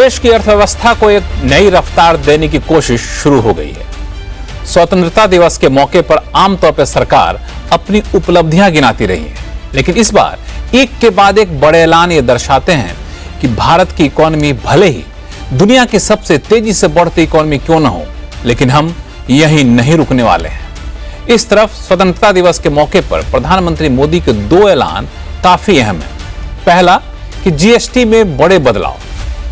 देश की अर्थव्यवस्था को एक नई रफ्तार देने की कोशिश शुरू हो गई है। स्वतंत्रता दिवस के मौके पर आमतौर पर सरकार अपनी उपलब्धियां गिनाती रही है, लेकिन इस बार एक के बाद एक बड़े ऐलान ये दर्शाते हैं कि भारत की इकोनॉमी भले ही दुनिया की सबसे तेजी से बढ़ती इकोनॉमी क्यों न हो, लेकिन हम यहीं नहीं रुकने वाले हैं। इस तरफ स्वतंत्रता दिवस के मौके पर प्रधानमंत्री मोदी के दो ऐलान काफी अहम है। पहला कि जीएसटी में बड़े बदलाव,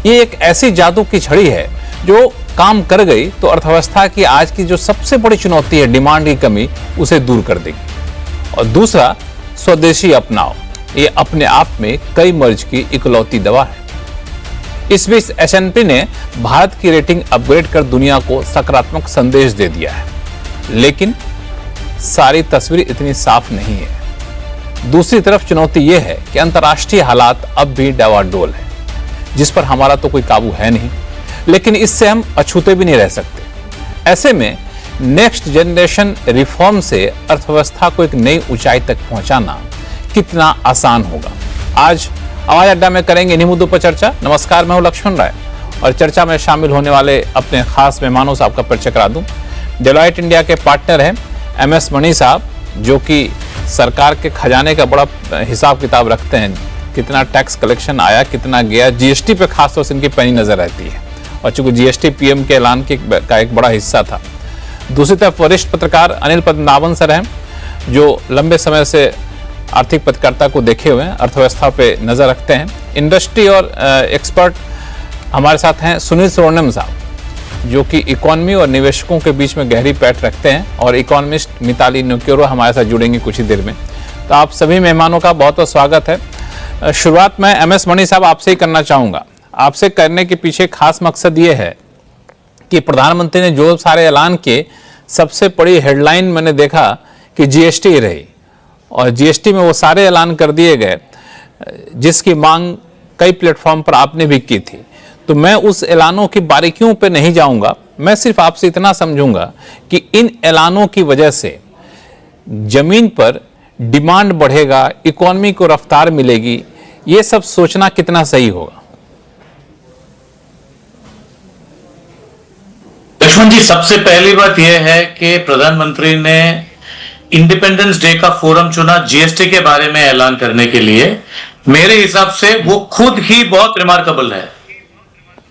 ये एक ऐसी जादू की छड़ी है जो काम कर गई तो अर्थव्यवस्था की आज की जो सबसे बड़ी चुनौती है डिमांड की कमी, उसे दूर कर देगी। और दूसरा स्वदेशी अपनाओ, ये अपने आप में कई मर्ज की इकलौती दवा है। इस बीच S&P ने भारत की रेटिंग अपग्रेड कर दुनिया को सकारात्मक संदेश दे दिया है, लेकिन सारी तस्वीर इतनी साफ नहीं है। दूसरी तरफ चुनौती यह है कि अंतर्राष्ट्रीय हालात अब भी डावाडोल है, जिस पर हमारा तो कोई काबू है नहीं, लेकिन इससे हम अछूते भी नहीं रह सकते। ऐसे में नेक्स्ट जनरेशन रिफॉर्म से अर्थव्यवस्था को एक नई ऊंचाई तक पहुंचाना कितना आसान होगा। आज आवाज अड्डा में करेंगे इन्हीं मुद्दों पर चर्चा। नमस्कार, मैं हूं लक्ष्मण राय और चर्चा में शामिल होने वाले अपने खास मेहमानों से आपका परिचय करा दूं। डेलॉयट इंडिया के पार्टनर हैं MS मणि साहब, जो कि सरकार के खजाने का बड़ा हिसाब किताब रखते हैं, कितना टैक्स कलेक्शन आया, कितना गया, जीएसटी पे खासतौर से इनकी पैनी नजर रहती है और चूंकि जीएसटी पीएम के ऐलान का एक बड़ा हिस्सा था। दूसरी तरफ वरिष्ठ पत्रकार अनिल पद्मनाभन सर हैं, जो लंबे समय से आर्थिक पत्रकारिता को देखे हुए हैं, अर्थव्यवस्था पे नजर रखते हैं। इंडस्ट्री और एक्सपर्ट हमारे साथ हैं सुनील सुवर्णम साहब, जो कि इकोनॉमी और निवेशकों के बीच में गहरी पैठ रखते हैं, और इकोनॉमिस्ट मिताली नुक्योरो हमारे साथ जुड़ेंगे कुछ ही देर में। तो आप सभी मेहमानों का बहुत बहुत स्वागत है। शुरुआत मैं MS मणि साहब आपसे ही करना चाहूँगा। आपसे करने के पीछे खास मकसद ये है कि प्रधानमंत्री ने जो सारे ऐलान किए, सबसे बड़ी हेडलाइन मैंने देखा कि जीएसटी रही, और जीएसटी में वो सारे ऐलान कर दिए गए जिसकी मांग कई प्लेटफॉर्म पर आपने भी की थी। तो मैं उस ऐलानों की बारीकियों पे नहीं जाऊंगा, मैं सिर्फ आपसे इतना समझूंगा कि इन ऐलानों की वजह से जमीन पर डिमांड बढ़ेगा, इकोनॉमी को रफ्तार मिलेगी, ये सब सोचना कितना सही होगा? लक्ष्मण जी, सबसे पहली बात यह है कि प्रधानमंत्री ने इंडिपेंडेंस डे का फोरम चुना जीएसटी के बारे में ऐलान करने के लिए। मेरे हिसाब से वो खुद ही बहुत रिमार्केबल है,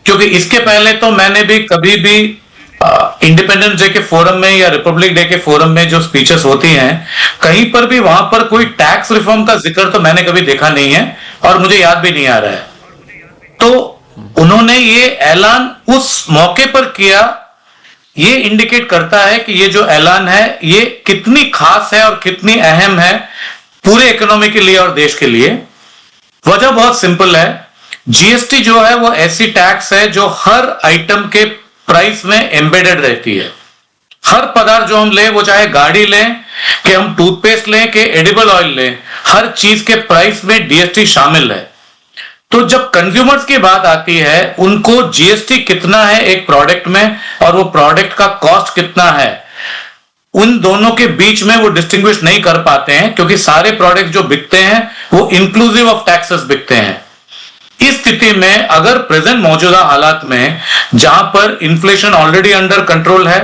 क्योंकि इसके पहले तो मैंने भी कभी भी इंडिपेंडेंस डे के फोरम में या रिपब्लिक डे के फोरम में जो स्पीचेस होती हैं, कहीं पर भी वहां पर कोई टैक्स रिफॉर्म का जिक्र तो मैंने कभी देखा नहीं है और मुझे याद भी नहीं आ रहा है। तो उन्होंने ये ऐलान उस मौके पर किया, ये इंडिकेट करता है कि ये जो ऐलान है ये कितनी खास है और कितनी अहम है पूरे इकोनॉमी के लिए और देश के लिए। वजह बहुत सिंपल है, जीएसटी जो है वो ऐसी टैक्स है जो हर आइटम के प्राइस में एम्बेडेड रहती है। हर पदार्थ जो हम लें, वो चाहे गाड़ी लें कि हम टूथपेस्ट लें कि एडिबल ऑयल लें, हर चीज के प्राइस में जीएसटी शामिल है। तो जब कंज्यूमर्स की बात आती है, उनको जीएसटी कितना है एक प्रोडक्ट में और वो प्रोडक्ट का कॉस्ट कितना है, उन दोनों के बीच में वो डिस्टिंग्विश नहीं कर पाते हैं, क्योंकि सारे प्रोडक्ट जो बिकते हैं वो इंक्लूसिव ऑफ टैक्सेस बिकते हैं। इस स्थिति में अगर प्रेजेंट मौजूदा हालात में, जहां पर इन्फ्लेशन ऑलरेडी अंडर कंट्रोल है,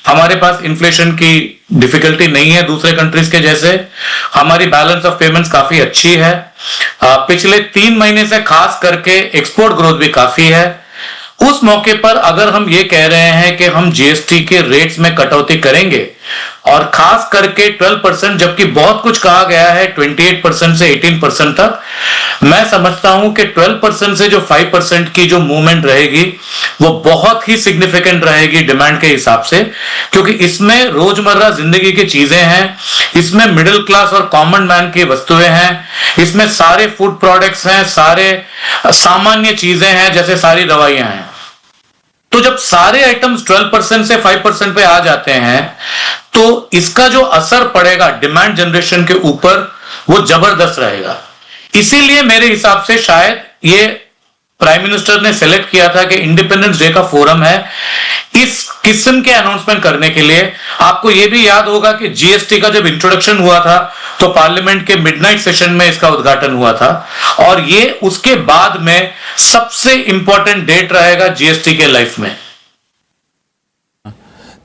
हमारे पास इन्फ्लेशन की डिफिकल्टी नहीं है दूसरे कंट्रीज के जैसे, हमारी बैलेंस ऑफ पेमेंट्स काफी अच्छी है, पिछले 3 महीने से खास करके एक्सपोर्ट ग्रोथ भी काफी है, उस मौके पर अगर हम ये कह रहे हैं कि हम जीएसटी के रेट्स में कटौती करेंगे और खास करके 12%, जबकि बहुत कुछ कहा गया है 28% से 18% तक, मैं समझता हूं कि 12% से जो 5% की जो मूवमेंट रहेगी वो बहुत ही सिग्निफिकेंट रहेगी डिमांड के हिसाब से, क्योंकि इसमें रोजमर्रा जिंदगी की चीजें हैं, इसमें मिडिल क्लास और कॉमन मैन की वस्तुएं हैं, इसमें सारे फूड प्रोडक्ट्स हैं, सारे सामान्य चीजें हैं, जैसे सारी दवाइयां हैं। तो जब सारे आइटम्स 12% से 5% पे आ जाते हैं, तो इसका जो असर पड़ेगा डिमांड जनरेशन के ऊपर वो जबरदस्त रहेगा। इसीलिए मेरे हिसाब से शायद ये प्राइम मिनिस्टर ने सेलेक्ट किया था कि इंडिपेंडेंस डे का फोरम है, इस किस्म के अनाउंसमेंट करने के लिए। आपको यह भी याद होगा कि जीएसटी का जब इंट्रोडक्शन हुआ था तो पार्लियामेंट के मिडनाइट सेशन में इसका उद्घाटन हुआ था, और ये उसके बाद में सबसे इंपॉर्टेंट डेट रहेगा जीएसटी के लाइफ में।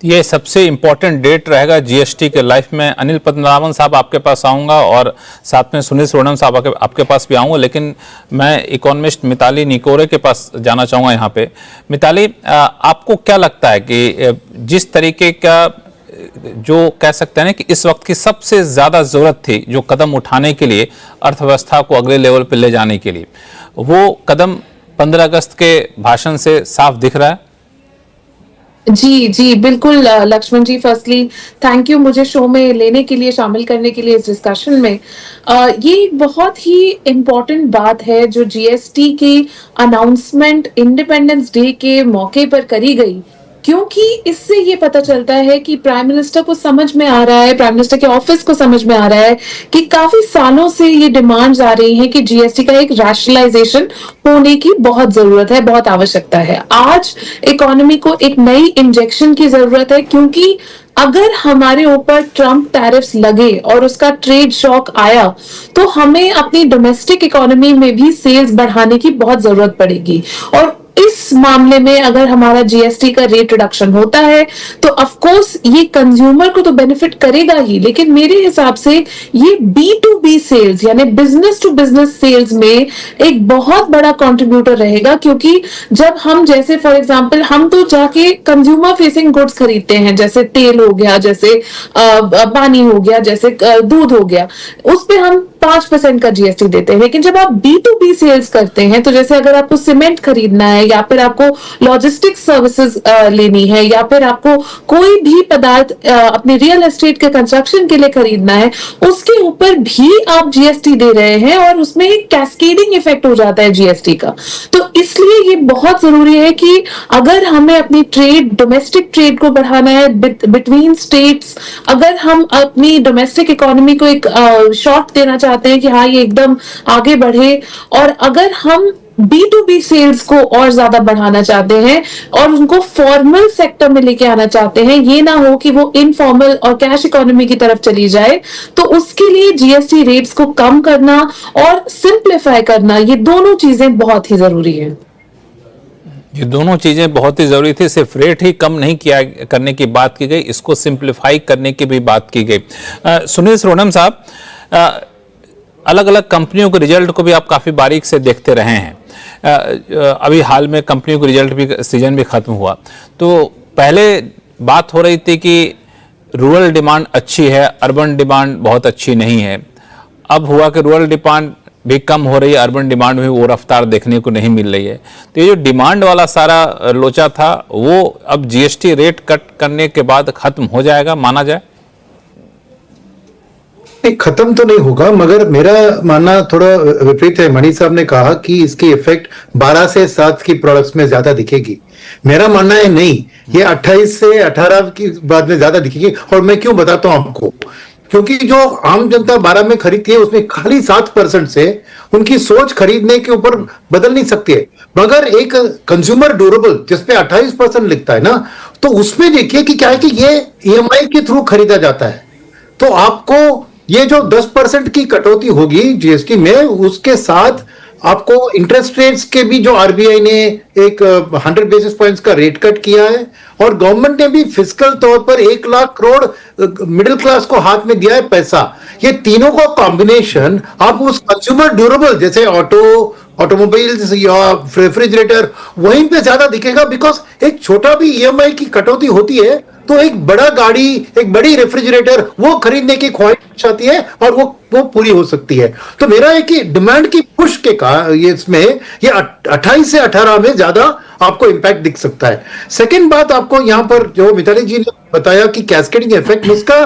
ये सबसे इंपॉर्टेंट डेट रहेगा जीएसटी के लाइफ में। अनिल पद्मनाभन साहब आपके पास आऊंगा और साथ में सुनील सोनम साहब आपके पास भी आऊंगा, लेकिन मैं इकोनॉमिस्ट मिताली निकोरे के पास जाना चाहूंगा यहाँ पे। मिताली, आपको क्या लगता है कि जिस तरीके का जो कह सकते हैं ना कि इस वक्त की सबसे ज्यादा जरूरत थी जो कदम उठाने के लिए अर्थव्यवस्था को अगले लेवल पर ले जाने के लिए, वो कदम 15 अगस्त के भाषण से साफ दिख रहा है? जी जी बिल्कुल लक्ष्मण जी, फर्स्टली थैंक यू मुझे शो में लेने के लिए, शामिल करने के लिए इस डिस्कशन में। ये एक बहुत ही इम्पोर्टेंट बात है जो जीएसटी की अनाउंसमेंट इंडिपेंडेंस डे के मौके पर करी गई, क्योंकि इससे ये पता चलता है कि प्राइम मिनिस्टर को समझ में आ रहा है, प्राइम मिनिस्टर के ऑफिस को समझ में आ रहा है कि काफी सालों से ये डिमांड्स आ रही हैं कि जीएसटी का एक रैशनलाइजेशन होने की बहुत जरूरत है, बहुत आवश्यकता है। आज इकोनॉमी को एक नई इंजेक्शन की जरूरत है, क्योंकि अगर हमारे ऊपर ट्रम्प टैरिफ्स लगे और उसका ट्रेड शॉक आया तो हमें अपनी डोमेस्टिक इकोनॉमी में भी सेल्स बढ़ाने की बहुत जरूरत पड़ेगी। और इस मामले में अगर हमारा जीएसटी का रेट रिडक्शन होता है तो ऑफ कोर्स ये कंज्यूमर को तो बेनिफिट करेगा ही, लेकिन मेरे हिसाब से ये B2B सेल्स यानी बिजनेस टू बिजनेस सेल्स में एक बहुत बड़ा कंट्रीब्यूटर रहेगा। क्योंकि जब हम, जैसे फॉर एग्जांपल, हम तो जाके कंज्यूमर फेसिंग गुड्स खरीदते हैं, जैसे तेल हो गया, जैसे पानी हो गया, जैसे दूध हो गया, उस पे हम 5% का जीएसटी देते हैं। लेकिन जब आप B2B सेल्स करते हैं, तो जैसे अगर आपको सीमेंट खरीदना है या फिर आपको लॉजिस्टिक्स सर्विसेज लेनी है या फिर आपको कोई भी पदार्थ अपने रियल एस्टेट के कंस्ट्रक्शन के लिए खरीदना है, उसके ऊपर भी आप जीएसटी दे रहे हैं और उसमें एक कैस्केडिंग इफेक्ट हो जाता है जीएसटी का। तो इसलिए ये बहुत जरूरी है कि अगर हमें अपनी ट्रेड, डोमेस्टिक ट्रेड को बढ़ाना है बिटवीन स्टेट्स, अगर हम अपनी डोमेस्टिक इकोनॉमी को एक शॉट देना चाहते हैं कि हाँ ये एकदम आगे बढ़े, और अगर हम B2B सेल्स को और ज्यादा बढ़ाना चाहते हैं और उनको फॉर्मल सेक्टर में लेके आना चाहते हैं, ये ना हो कि वो इनफॉर्मल और कैश इकोनॉमी की तरफ चली जाए, तो उसके लिए जीएसटी रेट्स को कम करना और सिंप्लीफाई करना, ये दोनों चीजें बहुत ही जरूरी है। ये दोनों चीजें बहुत ही जरूरी थी। सिर्फ रेट ही कम नहीं किया करने की बात की गई, इसको सिंप्लीफाई करने की भी बात की गई। सुनील सोनम साहब, अलग अलग कंपनियों के रिजल्ट को भी आप काफी बारीक से देखते रहे हैं। अभी हाल में कंपनियों के रिजल्ट भी, सीजन भी खत्म हुआ, तो पहले बात हो रही थी कि रूरल डिमांड अच्छी है, अर्बन डिमांड बहुत अच्छी नहीं है। अब हुआ कि रूरल डिमांड भी कम हो रही है, अर्बन डिमांड में वो रफ्तार देखने को नहीं मिल रही है। तो ये जो डिमांड वाला सारा लोचा था वो अब जीएसटी रेट कट करने के बाद खत्म हो जाएगा, माना जाए? खत्म तो नहीं होगा, मगर मेरा मानना थोड़ा विपरीत है। मणि साहब ने कहा कि इसकी इफेक्ट 12 से 7 की प्रोडक्ट्स में ज्यादा दिखेगी। मेरा मानना है नहीं, ये 28 से 18 की बाद में ज्यादा दिखेगी। और मैं क्यों बताता हूं आपको, क्योंकि जो आम जनता 12 में खरीदती है उसमें खाली 7% से उनकी सोच खरीदने के ऊपर बदल नहीं सकती है। मगर एक कंज्यूमर ड्यूरेबल जिसपे 28% लिखता है ना, तो उसमें देखिए कि क्या है कि ये ईएमआई के थ्रू खरीदा जाता है। तो आपको ये जो 10% की कटौती होगी जीएसटी में, उसके साथ आपको इंटरेस्ट रेट्स के भी जो आरबीआई ने एक 100 बेसिस पॉइंट्स का रेट कट किया है, और गवर्नमेंट ने भी फिस्कल तौर पर 1 लाख करोड़ मिडिल क्लास को हाथ में दिया है पैसा। ये तीनों का कॉम्बिनेशन आप उस कंज्यूमर ड्यूरेबल जैसे ऑटोमोबाइल्स या रेफ्रिजरेटर वहीं पे ज्यादा दिखेगा। बिकॉज एक छोटा भी ईएमआई की कटौती होती है तो एक बड़ा गाड़ी, एक बड़ी रेफ्रिजरेटर वो खरीदने की ख्वाहिश आती है और वो पूरी हो सकती है। तो मेरा है कि डिमांड की पुश के ये इसमें ये 28 से 18 में ज्यादा आपको इंपैक्ट दिख सकता है। सेकंड बात, आपको यहां पर जो मिताली जी ने बताया कि कैस्केडिंग इफेक्ट, इसका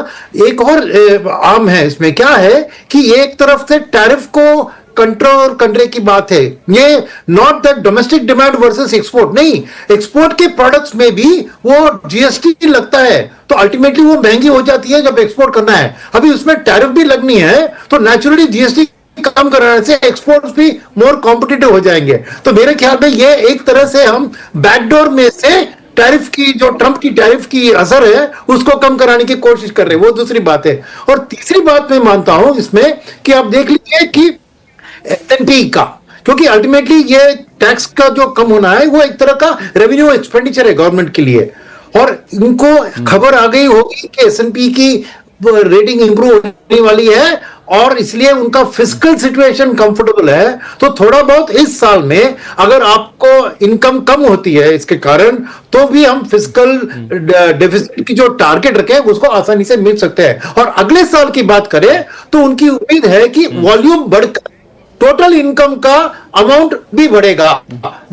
एक और आम है। इसमें क्या है कि एक तरफ से टैरिफ को कंट्रोल करने की बात है। ये not that domestic demand versus export, नहीं, एक्सपोर्ट के प्रोडक्ट्स में भी वो जीएसटी लगता है, तो अल्टीमेटली वो महंगी हो जाती है जब एक्सपोर्ट करना है। अभी उसमें टैरिफ भी लगनी है, तो नेचुरली जीएसटी कम कराने से एक्सपोर्ट्स भी मोर कॉम्पिटिटिव हो जाएंगे। तो मेरे ख्याल में ये एक तरह से हम बैकडोर में से टैरिफ की, जो ट्रंप की टैरिफ की असर है उसको कम कराने की कोशिश कर रहे हैं, वो दूसरी बात है। और तीसरी बात मैं मानता हूं इसमें कि आप देख लीजिए कि एस&पी का, क्योंकि अल्टीमेटली ये टैक्स का जो कम होना है वो एक तरह का रेवेन्यू एक्सपेंडिचर है गवर्नमेंट के लिए, और इनको खबर आ गई होगी कि एस&पी की रेटिंग इंप्रूव होने वाली है और इसलिए उनका फिस्कल सिचुएशन कंफर्टेबल है। तो थोड़ा बहुत इस साल में अगर आपको इनकम कम होती है इसके कारण, तो भी हम फिस्कल डेफिसिट की जो टारगेट रखे उसको आसानी से मिल सकते हैं। और अगले साल की बात करें तो उनकी उम्मीद है कि वॉल्यूम बढ़कर टोटल इनकम का अमाउंट भी बढ़ेगा,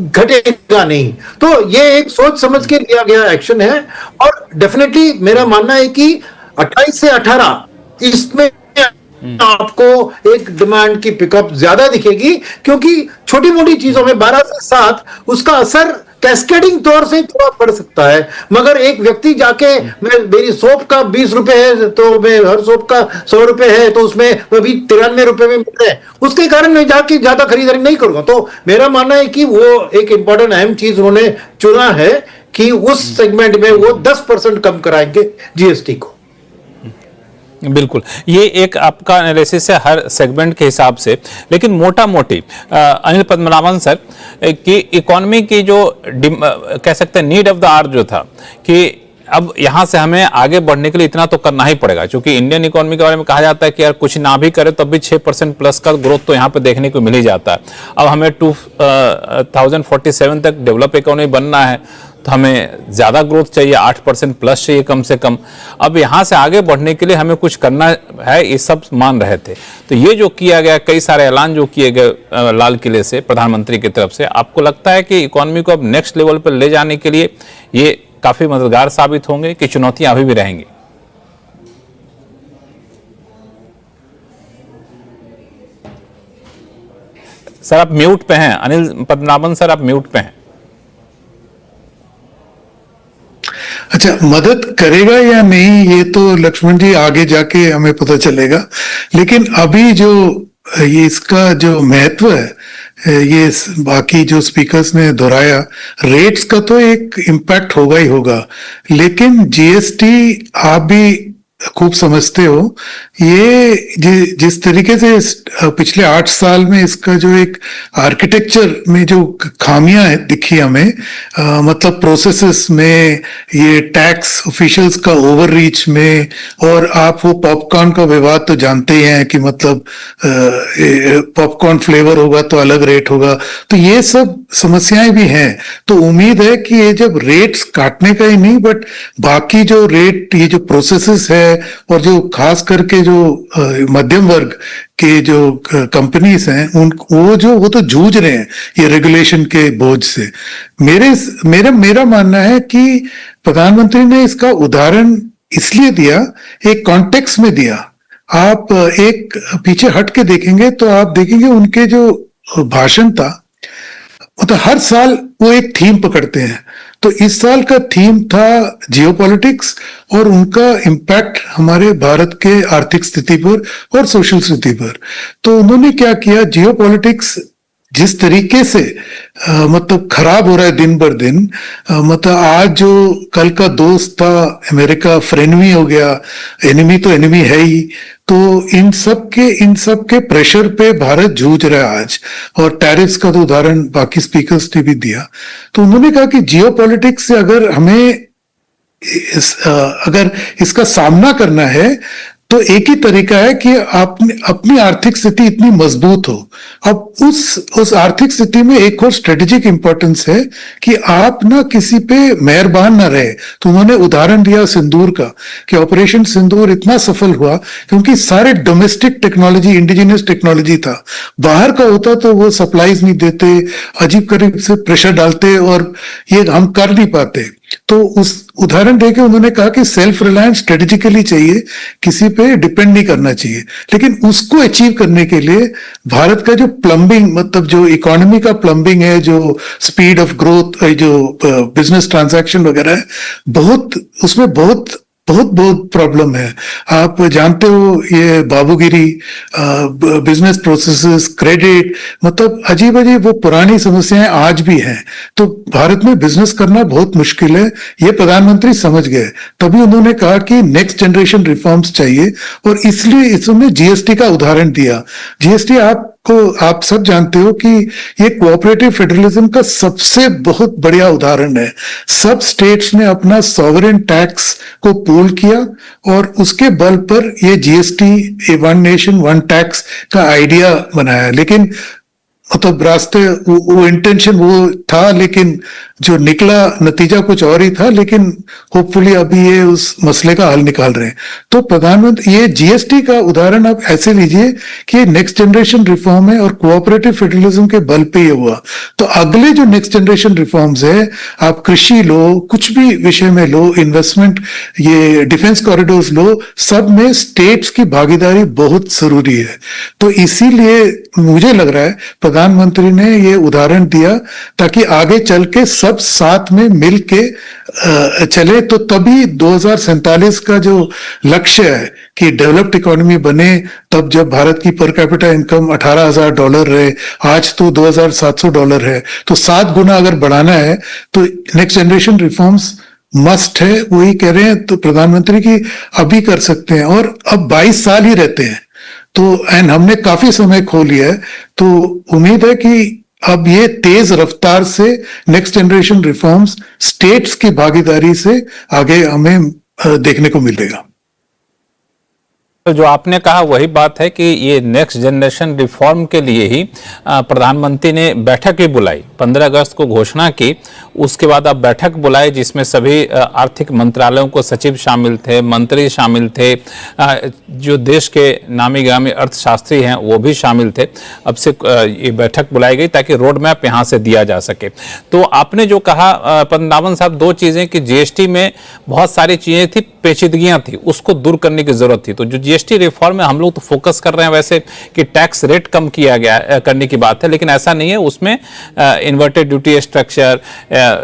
घटेगा नहीं। तो ये एक सोच समझ के लिया गया एक्शन है। और डेफिनेटली मेरा मानना है कि 28 से 18 इसमें आपको एक डिमांड की पिकअप ज्यादा दिखेगी, क्योंकि छोटी मोटी चीजों में 12 से 7 उसका असर कैस्केडिंग तौर से थोड़ा पड़ सकता है। मगर एक व्यक्ति जाके मेरी सोप का 20 रुपए है तो मैं हर सोप का 100 रुपए है तो उसमें अभी 93 रुपए में मिल रहे हैं, उसके कारण मैं जाके ज्यादा खरीदारी नहीं करूंगा। तो मेरा मानना है कि वो एक इंपॉर्टेंट अहम चीज उन्होंने चुना है कि उस सेगमेंट में वो 10% कम कराएंगे जीएसटी को। बिल्कुल, ये एक आपका एनालिसिस है हर सेगमेंट के हिसाब से। लेकिन मोटा मोटी अनिल पद्मनाभन सर कि इकोनॉमी की जो कह सकते हैं नीड ऑफ द आवर जो था कि अब यहाँ से हमें आगे बढ़ने के लिए इतना तो करना ही पड़ेगा, क्योंकि इंडियन इकोनॉमी के बारे में कहा जाता है कि यार कुछ ना भी करे तो भी 6% प्लस का ग्रोथ तो यहाँ पे देखने को मिल ही जाता है। अब हमें 2047 तक डेवलप इकोनॉमी बनना है तो हमें ज़्यादा ग्रोथ चाहिए, 8% प्लस चाहिए कम से कम। अब यहाँ से आगे बढ़ने के लिए हमें कुछ करना है, ये सब मान रहे थे। तो ये जो किया गया, कई सारे ऐलान जो किए गए लाल किले से प्रधानमंत्री की तरफ से, आपको लगता है कि इकोनॉमी को अब नेक्स्ट लेवल पर ले जाने के लिए ये काफी मददगार साबित होंगे कि चुनौतियां अभी भी रहेंगी? सर आप म्यूट पे हैं, अनिल पद्मनाभन सर आप म्यूट पे हैं। अच्छा, मदद करेगा या नहीं ये तो लक्ष्मण जी आगे जाके हमें पता चलेगा। लेकिन अभी जो ये इसका जो महत्व है, ये बाकी जो स्पीकर्स ने दोहराया, रेट्स का तो एक इम्पैक्ट होगा ही होगा, लेकिन जीएसटी आप भी खूब समझते हो। ये जिस तरीके से पिछले 8 साल में इसका जो एक आर्किटेक्चर में जो खामियां दिखी हमें, मतलब प्रोसेसेस में, ये टैक्स ऑफिशियल्स का ओवररीच में, और आप वो पॉपकॉर्न का विवाद तो जानते ही हैं कि मतलब पॉपकॉर्न फ्लेवर होगा तो अलग रेट होगा, तो ये सब समस्याएं भी हैं। तो उम्मीद है कि ये जब रेट्स काटने का ही नहीं बट बाकी जो रेट, ये जो प्रोसेसेस है और जो खास करके जो मध्यम वर्ग के जो कंपनीज हैं वो तो जूझ रहे हैं ये रेगुलेशन के बोझ से। मेरा मानना है कि प्रधानमंत्री ने इसका उदाहरण इसलिए दिया, एक कॉन्टेक्स्ट में दिया। आप एक पीछे हट के देखेंगे तो आप देखेंगे उनके जो भाषण था, मतलब हर साल वो एक थीम पकड़ते हैं। तो इस साल का थीम था जियोपॉलिटिक्स और उनका इम्पैक्ट हमारे भारत के आर्थिक स्थिति पर और सोशल स्थिति पर। तो उन्होंने क्या किया, जियोपॉलिटिक्स जिस तरीके से मतलब खराब हो रहा है दिन बर दिन, मतलब आज जो कल का दोस्त था अमेरिका फ्रेनमी हो गया, एनिमी तो एनिमी है ही। तो इन सब के प्रेशर पे भारत जूझ रहा है आज। और टैरिफ्स का तो उदाहरण बाकी स्पीकर्स ने भी दिया। तो उन्होंने कहा कि जियोपॉलिटिक्स से अगर हमें अगर इसका सामना करना है तो एक ही तरीका है कि आपने अपनी आर्थिक स्थिति इतनी मजबूत हो। अब उस आर्थिक स्थिति में एक और स्ट्रेटेजिक इंपॉर्टेंस है कि आप ना किसी पे मेहरबान ना रहे। तो उन्होंने उदाहरण दिया सिंदूर का कि ऑपरेशन सिंदूर इतना सफल हुआ क्योंकि सारे डोमेस्टिक टेक्नोलॉजी, इंडिजिनियस टेक्नोलॉजी था। बाहर का होता तो वो सप्लाईज नहीं देते, अजीब करीब से प्रेशर डालते और ये हम कर नहीं पाते। तो उस उदाहरण देके उन्होंने कहा कि सेल्फ रिलायंस स्ट्रेटेजिकली चाहिए, किसी पे डिपेंड नहीं करना चाहिए। लेकिन उसको अचीव करने के लिए भारत का जो प्लम्बिंग, मतलब जो इकोनॉमी का प्लम्बिंग है, जो स्पीड ऑफ ग्रोथ, जो बिजनेस ट्रांजैक्शन वगैरह है, उसमें बहुत बहुत बहुत प्रॉब्लम है। आप जानते हो ये बाबूगिरी, बिजनेस प्रोसेसेस, क्रेडिट, मतलब अजीब अजीब वो पुरानी समस्याएं आज भी हैं। तो भारत में बिजनेस करना बहुत मुश्किल है, ये प्रधानमंत्री समझ गए। तभी उन्होंने कहा कि नेक्स्ट जनरेशन रिफॉर्म्स चाहिए, और इसलिए इसमें जीएसटी का उदाहरण दिया। जीएसटी आप सब जानते हो कि ये कोऑपरेटिव फेडरलिज्म का सबसे बहुत बढ़िया उदाहरण है। सब स्टेट्स ने अपना सॉवरेन टैक्स को पूल किया, और उसके बल पर ये GST, one nation one tax का आइडिया बनाया। लेकिन मतलब रास्ते वो इंटेंशन वो था, लेकिन जो निकला नतीजा कुछ और ही था। लेकिन होपफुली अभी ये उस मसले का हल निकाल रहे हैं। तो प्रधानमंत्री, ये जीएसटी का उदाहरण आप ऐसे लीजिए कि नेक्स्ट जनरेशन रिफॉर्म है और कोऑपरेटिव फेडरलिज्म के बल पे ये हुआ। तो अगले जो नेक्स्ट जनरेशन रिफॉर्म्स है, आप कृषि लो, कुछ भी विषय में लो, इन्वेस्टमेंट, ये डिफेंस कॉरिडोर्स लो, सब में स्टेट्स की भागीदारी बहुत जरूरी है। तो इसीलिए मुझे लग रहा है प्रधानमंत्री ने ये उदाहरण दिया, ताकि आगे चल के सब साथ में मिल के चले। तो तभी 2047 का जो लक्ष्य है कि डेवलप्ड इकोनॉमी बने, तब जब भारत की पर कैपिटा इनकम $18,000 रहे, आज तो $2,700 है, तो 7 गुना अगर बढ़ाना है तो नेक्स्ट जनरेशन रिफॉर्म्स मस्ट है। वही कह रहे हैं तो प्रधानमंत्री की अभी कर सकते हैं, और अब 22 साल ही रहते हैं। तो एंड हमने काफी समय खो लिया है। तो उम्मीद है कि अब ये तेज रफ्तार से नेक्स्ट जनरेशन रिफॉर्म्स स्टेट्स की भागीदारी से आगे हमें देखने को मिलेगा। तो जो आपने कहा वही बात है कि ये नेक्स्ट जनरेशन रिफॉर्म के लिए ही प्रधानमंत्री ने बैठक भी बुलाई, 15 अगस्त को घोषणा की। उसके बाद अब बैठक बुलाई जिसमें सभी आर्थिक मंत्रालयों को सचिव शामिल थे, मंत्री शामिल थे, जो देश के नामी गामी अर्थशास्त्री हैं वो भी शामिल थे। अब से ये बैठक बुलाई गई ताकि रोड मैप यहाँ से दिया जा सके। तो आपने जो कहा पद्मनाभन साहब, दो चीज़ें कि जीएसटी में बहुत सारी चीज़ें थी, पेचीदगियाँ थी, उसको दूर करने की जरूरत थी। तो जो जीएसटी रिफॉर्म में हम लोग तो फोकस कर रहे हैं वैसे कि टैक्स रेट कम किया गया करने की बात है, लेकिन ऐसा नहीं है। उसमें इन्वर्टेड ड्यूटी स्ट्रक्चर,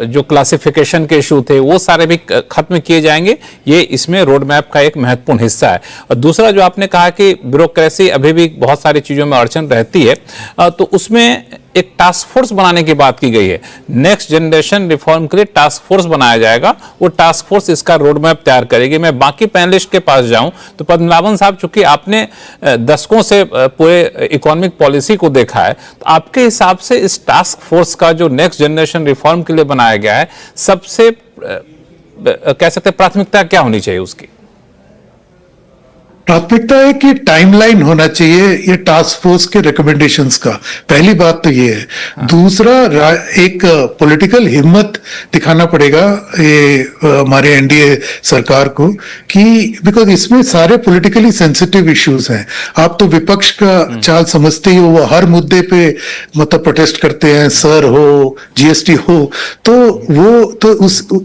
जो क्लासिफिकेशन के इशू थे, वो सारे भी खत्म किए जाएंगे। ये इसमें रोड मैप का एक महत्वपूर्ण हिस्सा है। और दूसरा जो आपने कहा कि ब्यूरोक्रेसी अभी भी बहुत सारी चीजों में अड़चन रहती है, तो उसमें एक टास्क फोर्स बनाने की बात की गई है। नेक्स्ट जनरेशन रिफॉर्म के लिए टास्क फोर्स बनाया जाएगा, वो टास्क फोर्स इसका रोड मैप तैयार करेगी। मैं बाकी पैनलिस्ट के पास जाऊं तो पद्मनाभन साहब, चूंकि आपने दशकों से पूरे इकोनॉमिक पॉलिसी को देखा है, तो आपके हिसाब से इस टास्क फोर्स का जो नेक्स्ट जनरेशन रिफॉर्म के लिए बनाया गया है, सबसे कह सकते प्राथमिकता क्या होनी चाहिए उसकी? प्राथमिकता है कि टाइमलाइन होना चाहिए ये टास्क फोर्स के रिकमेंडेशंस का। पहली बात तो ये है। दूसरा, एक पॉलिटिकल हिम्मत दिखाना पड़ेगा ये हमारे एनडीए सरकार को, कि बिकॉज इसमें सारे पॉलिटिकली सेंसिटिव इश्यूज हैं। आप तो विपक्ष का चाल समझते ही हो, वो हर मुद्दे पे मतलब प्रोटेस्ट करते हैं, सर हो, जीएसटी हो, तो वो तो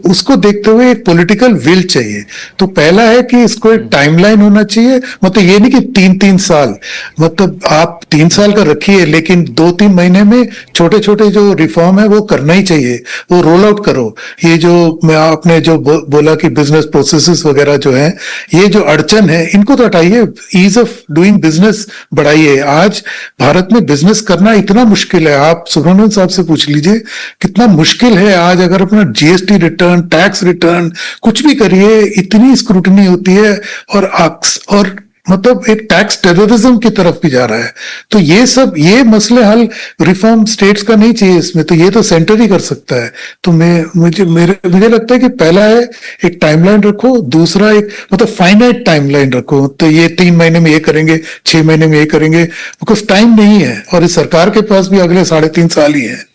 उसको देखते हुए एक पॉलिटिकल विल चाहिए। तो पहला है कि इसको एक टाइमलाइन होना चाहिए। मतलब ये नहीं कि 3-3 साल, मतलब आप 3 साल का रखिए, लेकिन 2-3 महीने में छोटे छोटे जो रिफॉर्म है वो करना ही चाहिए, वो रोल आउट करो। ये जो मैं आपने जो बोला कि बिजनेस प्रोसेसेस वगैरह जो है, ये जो अड़चन है इनको तो हटाइए, ईज ऑफ डूइंग बिजनेस बढ़ाइए। आज भारत में बिजनेस करना इतना मुश्किल है, आप सुब्रमण्यम साहब से पूछ लीजिए कितना मुश्किल है आज। अगर अपना जीएसटी रिटर्न, टैक्स रिटर्न कुछ भी करिए, इतनी स्क्रूटनी होती है, और मतलब एक टैक्स टेररिज्म की तरफ भी जा रहा है। तो ये मसले हल रिफॉर्म स्टेट्स का नहीं चाहिए इसमें, तो ये तो सेंटर ही कर सकता है। तो मुझे लगता है कि पहला है एक टाइमलाइन रखो, दूसरा एक मतलब फाइनाइट टाइमलाइन रखो। तो ये 3 महीने में ये करेंगे, 6 महीने में ये करेंगे, बिकॉज टाइम नहीं है, और इस सरकार के पास भी अगले 3.5 साल ही है।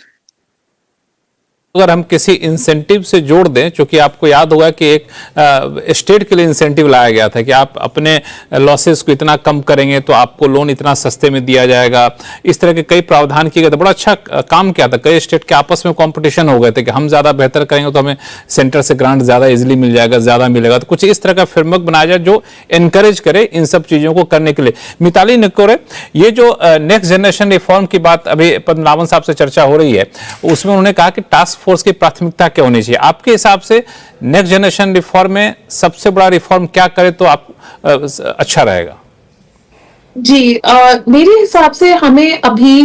अगर हम किसी इंसेंटिव से जोड़ दें, क्योंकि आपको याद होगा कि एक स्टेट के लिए इंसेंटिव लाया गया था कि आप अपने लॉसेस को इतना कम करेंगे तो आपको लोन इतना सस्ते में दिया जाएगा। इस तरह के कई प्रावधान किए गए थे, बड़ा अच्छा काम किया था। कई स्टेट के आपस में कंपटीशन हो गए थे कि हम ज्यादा बेहतर करेंगे तो हमें सेंटर से ग्रांट ज्यादा इजिली मिल जाएगा, ज्यादा मिलेगा। तो कुछ इस तरह का फ्रेमवर्क बनाया जाए जो एनकरेज करे इन सब चीजों को करने के लिए। मिताली निकोरे, ये जो नेक्स्ट जनरेशन रिफॉर्म की बात अभी पद्मनाभन साहब से चर्चा हो रही है, उसमें उन्होंने कहा कि टास्क फोर्स की प्राथमिकता क्या होनी चाहिए आपके हिसाब से? नेक्स्ट जनरेशन रिफॉर्म में सबसे बड़ा रिफॉर्म क्या करे तो आप अच्छा रहेगा? जी, मेरे हिसाब से हमें अभी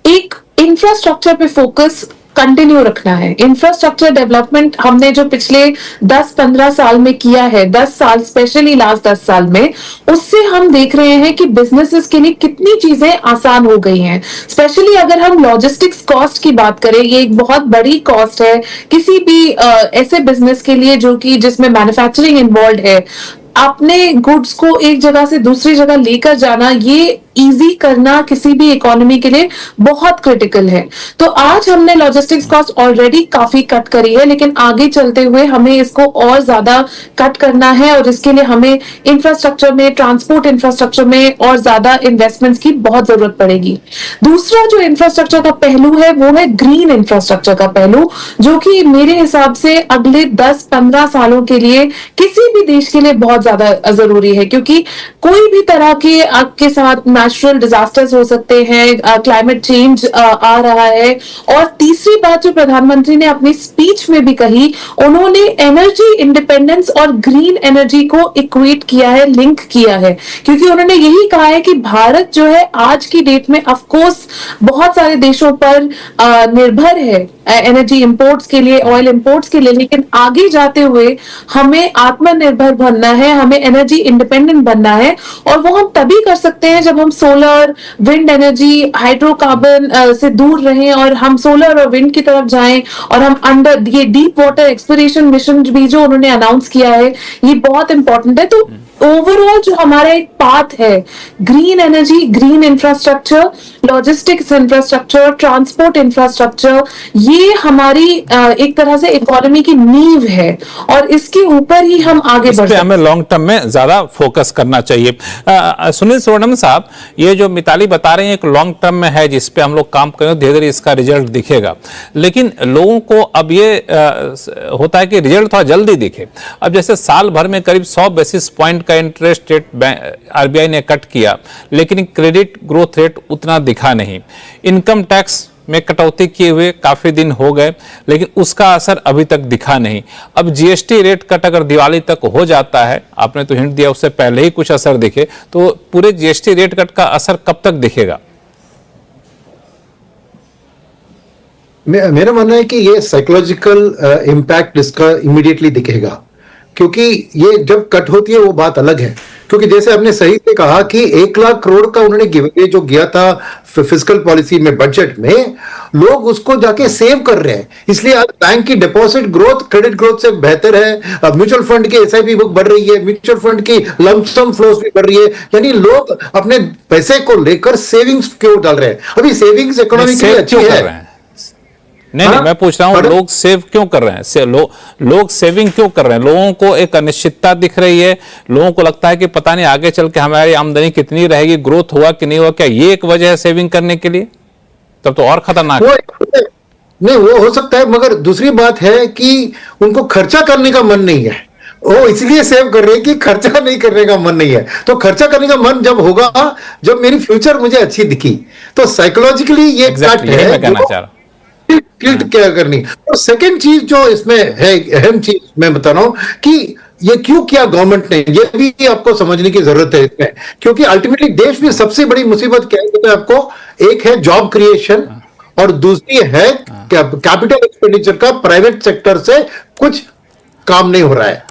एक इंफ्रास्ट्रक्चर पे फोकस कंटिन्यू रखना है। इंफ्रास्ट्रक्चर डेवलपमेंट हमने जो पिछले 10-15 साल में किया है, 10 साल स्पेशली लास्ट 10 साल में, उससे हम देख रहे हैं कि बिजनेसेस के लिए कितनी चीजें आसान हो गई हैं। स्पेशली अगर हम लॉजिस्टिक्स कॉस्ट की बात करें, ये एक बहुत बड़ी कॉस्ट है किसी भी ऐसे बिजनेस के लिए जो कि जिसमें मैन्युफैक्चरिंग इन्वॉल्व है। अपने गुड्स को एक जगह से दूसरी जगह लेकर जाना, ये इजी करना किसी भी इकोनॉमी के लिए बहुत क्रिटिकल है। तो आज हमने लॉजिस्टिक्स कॉस्ट ऑलरेडी काफी कट करी है, लेकिन आगे चलते हुए हमें इसको और ज्यादा कट करना है और इसके लिए हमें इंफ्रास्ट्रक्चर में, ट्रांसपोर्ट इंफ्रास्ट्रक्चर में और ज्यादा इन्वेस्टमेंट्स की बहुत जरूरत पड़ेगी। दूसरा जो इंफ्रास्ट्रक्चर का पहलू है वो है ग्रीन इंफ्रास्ट्रक्चर का पहलू, जो कि मेरे हिसाब से अगले 10-15 सालों के लिए किसी भी देश के लिए बहुत ज्यादा जरूरी है, क्योंकि कोई भी तरह के आपके साथ नेचुरल डिजास्टर्स हो सकते हैं, क्लाइमेट चेंज आ रहा है। और तीसरी बात जो प्रधानमंत्री ने अपनी स्पीच में भी कही, उन्होंने एनर्जी इंडिपेंडेंस और ग्रीन एनर्जी को इक्वेट किया है, लिंक किया है, क्योंकि उन्होंने यही कहा है कि भारत जो है आज की डेट में ऑफ कोर्स बहुत सारे देशों पर निर्भर है एनर्जी इंपोर्ट्स के लिए, ऑयल इंपोर्ट्स के लिए, लेकिन आगे जाते हुए हमें आत्मनिर्भर बनना है, हमें एनर्जी इंडिपेंडेंट बनना है। और वो हम तभी कर सकते हैं जब हम सोलर, विंड एनर्जी, हाइड्रोकार्बन से दूर रहें और हम सोलर और विंड की तरफ जाएं। और हम अंडर ये डीप वाटर एक्सप्लोरेशन मिशन भी जो उन्होंने अनाउंस किया है, ये बहुत इंपॉर्टेंट है। तो ओवरऑल जो हमारा एक पाथ है, green energy, green infrastructure, logistics infrastructure, transport infrastructure, ये हमारी एक तरह से इकोनॉमी की नींव है और इसके ऊपर ही हम आगे बढ़ सकते हैं। हमें लॉन्ग टर्म में ज्यादा फोकस करना चाहिए। सुनील सुवर्णम साहब, ये जो मिताली बता रहे हैं एक लॉन्ग टर्म में है जिस पे हम लोग काम करें, धीरे धीरे इसका रिजल्ट दिखेगा, लेकिन लोगों को अब ये होता है कि रिजल्ट थोड़ा जल्दी दिखे। अब जैसे साल भर में करीब 100 बेसिस पॉइंट का इंटरेस्ट रेट आरबीआई ने कट किया, लेकिन क्रेडिट ग्रोथ रेट उतना दिखा नहीं। इनकम टैक्स में कटौती किए हुए काफी दिन हो गए, लेकिन उसका असर अभी तक दिखा नहीं। अब जीएसटी रेट कट अगर दिवाली तक हो जाता है, आपने तो हिंट दिया उससे पहले ही कुछ असर दिखे, तो पूरे जीएसटी रेट कट का असर कब तक दिखेगा? मेरा मानना है कि ये साइकोलॉजिकल इम्पैक्ट इसका इमीडिएटली दिखेगा, क्योंकि ये जब कट होती है वो बात अलग है। क्योंकि जैसे आपने सही से कहा कि 1 लाख करोड़ का उन्होंने गिवअवे जो किया था फिस्कल पॉलिसी में, बजट में, लोग उसको जाके सेव कर रहे हैं। इसलिए आज बैंक की डिपॉजिट ग्रोथ क्रेडिट ग्रोथ से बेहतर है। अब म्यूचुअल फंड की एसआईपी बुक बढ़ रही है, म्यूचुअल फंड की लंप सम फ्लोस भी बढ़ रही है। यानी लोग अपने पैसे को लेकर सेविंग्स क्यों डाल रहे हैं? अभी सेविंग्स इकोनॉमी के लिए अच्छी है। नहीं, मैं पूछ रहा हूं लोग सेव क्यों कर रहे हैं? लोग सेविंग क्यों कर रहे हैं? लोगों को एक अनिश्चितता दिख रही है, लोगों को लगता है कि पता नहीं आगे चल के हमारी आमदनी कितनी रहेगी, ग्रोथ हुआ कि नहीं हुआ। क्या ये एक वजह है सेविंग करने के लिए? तब तो और खतरनाक है। नहीं, वो हो सकता है, मगर दूसरी बात है कि उनको खर्चा करने का मन नहीं है। वो इसलिए सेव कर रहे हैं कि खर्चा नहीं करने का मन नहीं है। तो खर्चा करने का मन जब होगा, जब मेरी फ्यूचर मुझे अच्छी दिखी, तो साइकोलॉजिकली ये कट है। मैं कहना चाह रहा हूं क्या करनी। और सेकंड चीज जो इसमें है, अहम चीज मैं बता रहा हूं कि ये क्यों किया गवर्नमेंट ने, ये भी आपको समझने की जरूरत है इसमें। क्योंकि अल्टीमेटली देश में सबसे बड़ी मुसीबत क्या है आपको? एक है जॉब क्रिएशन और दूसरी है कैपिटल एक्सपेंडिचर का। प्राइवेट सेक्टर से कुछ काम नहीं हो रहा है,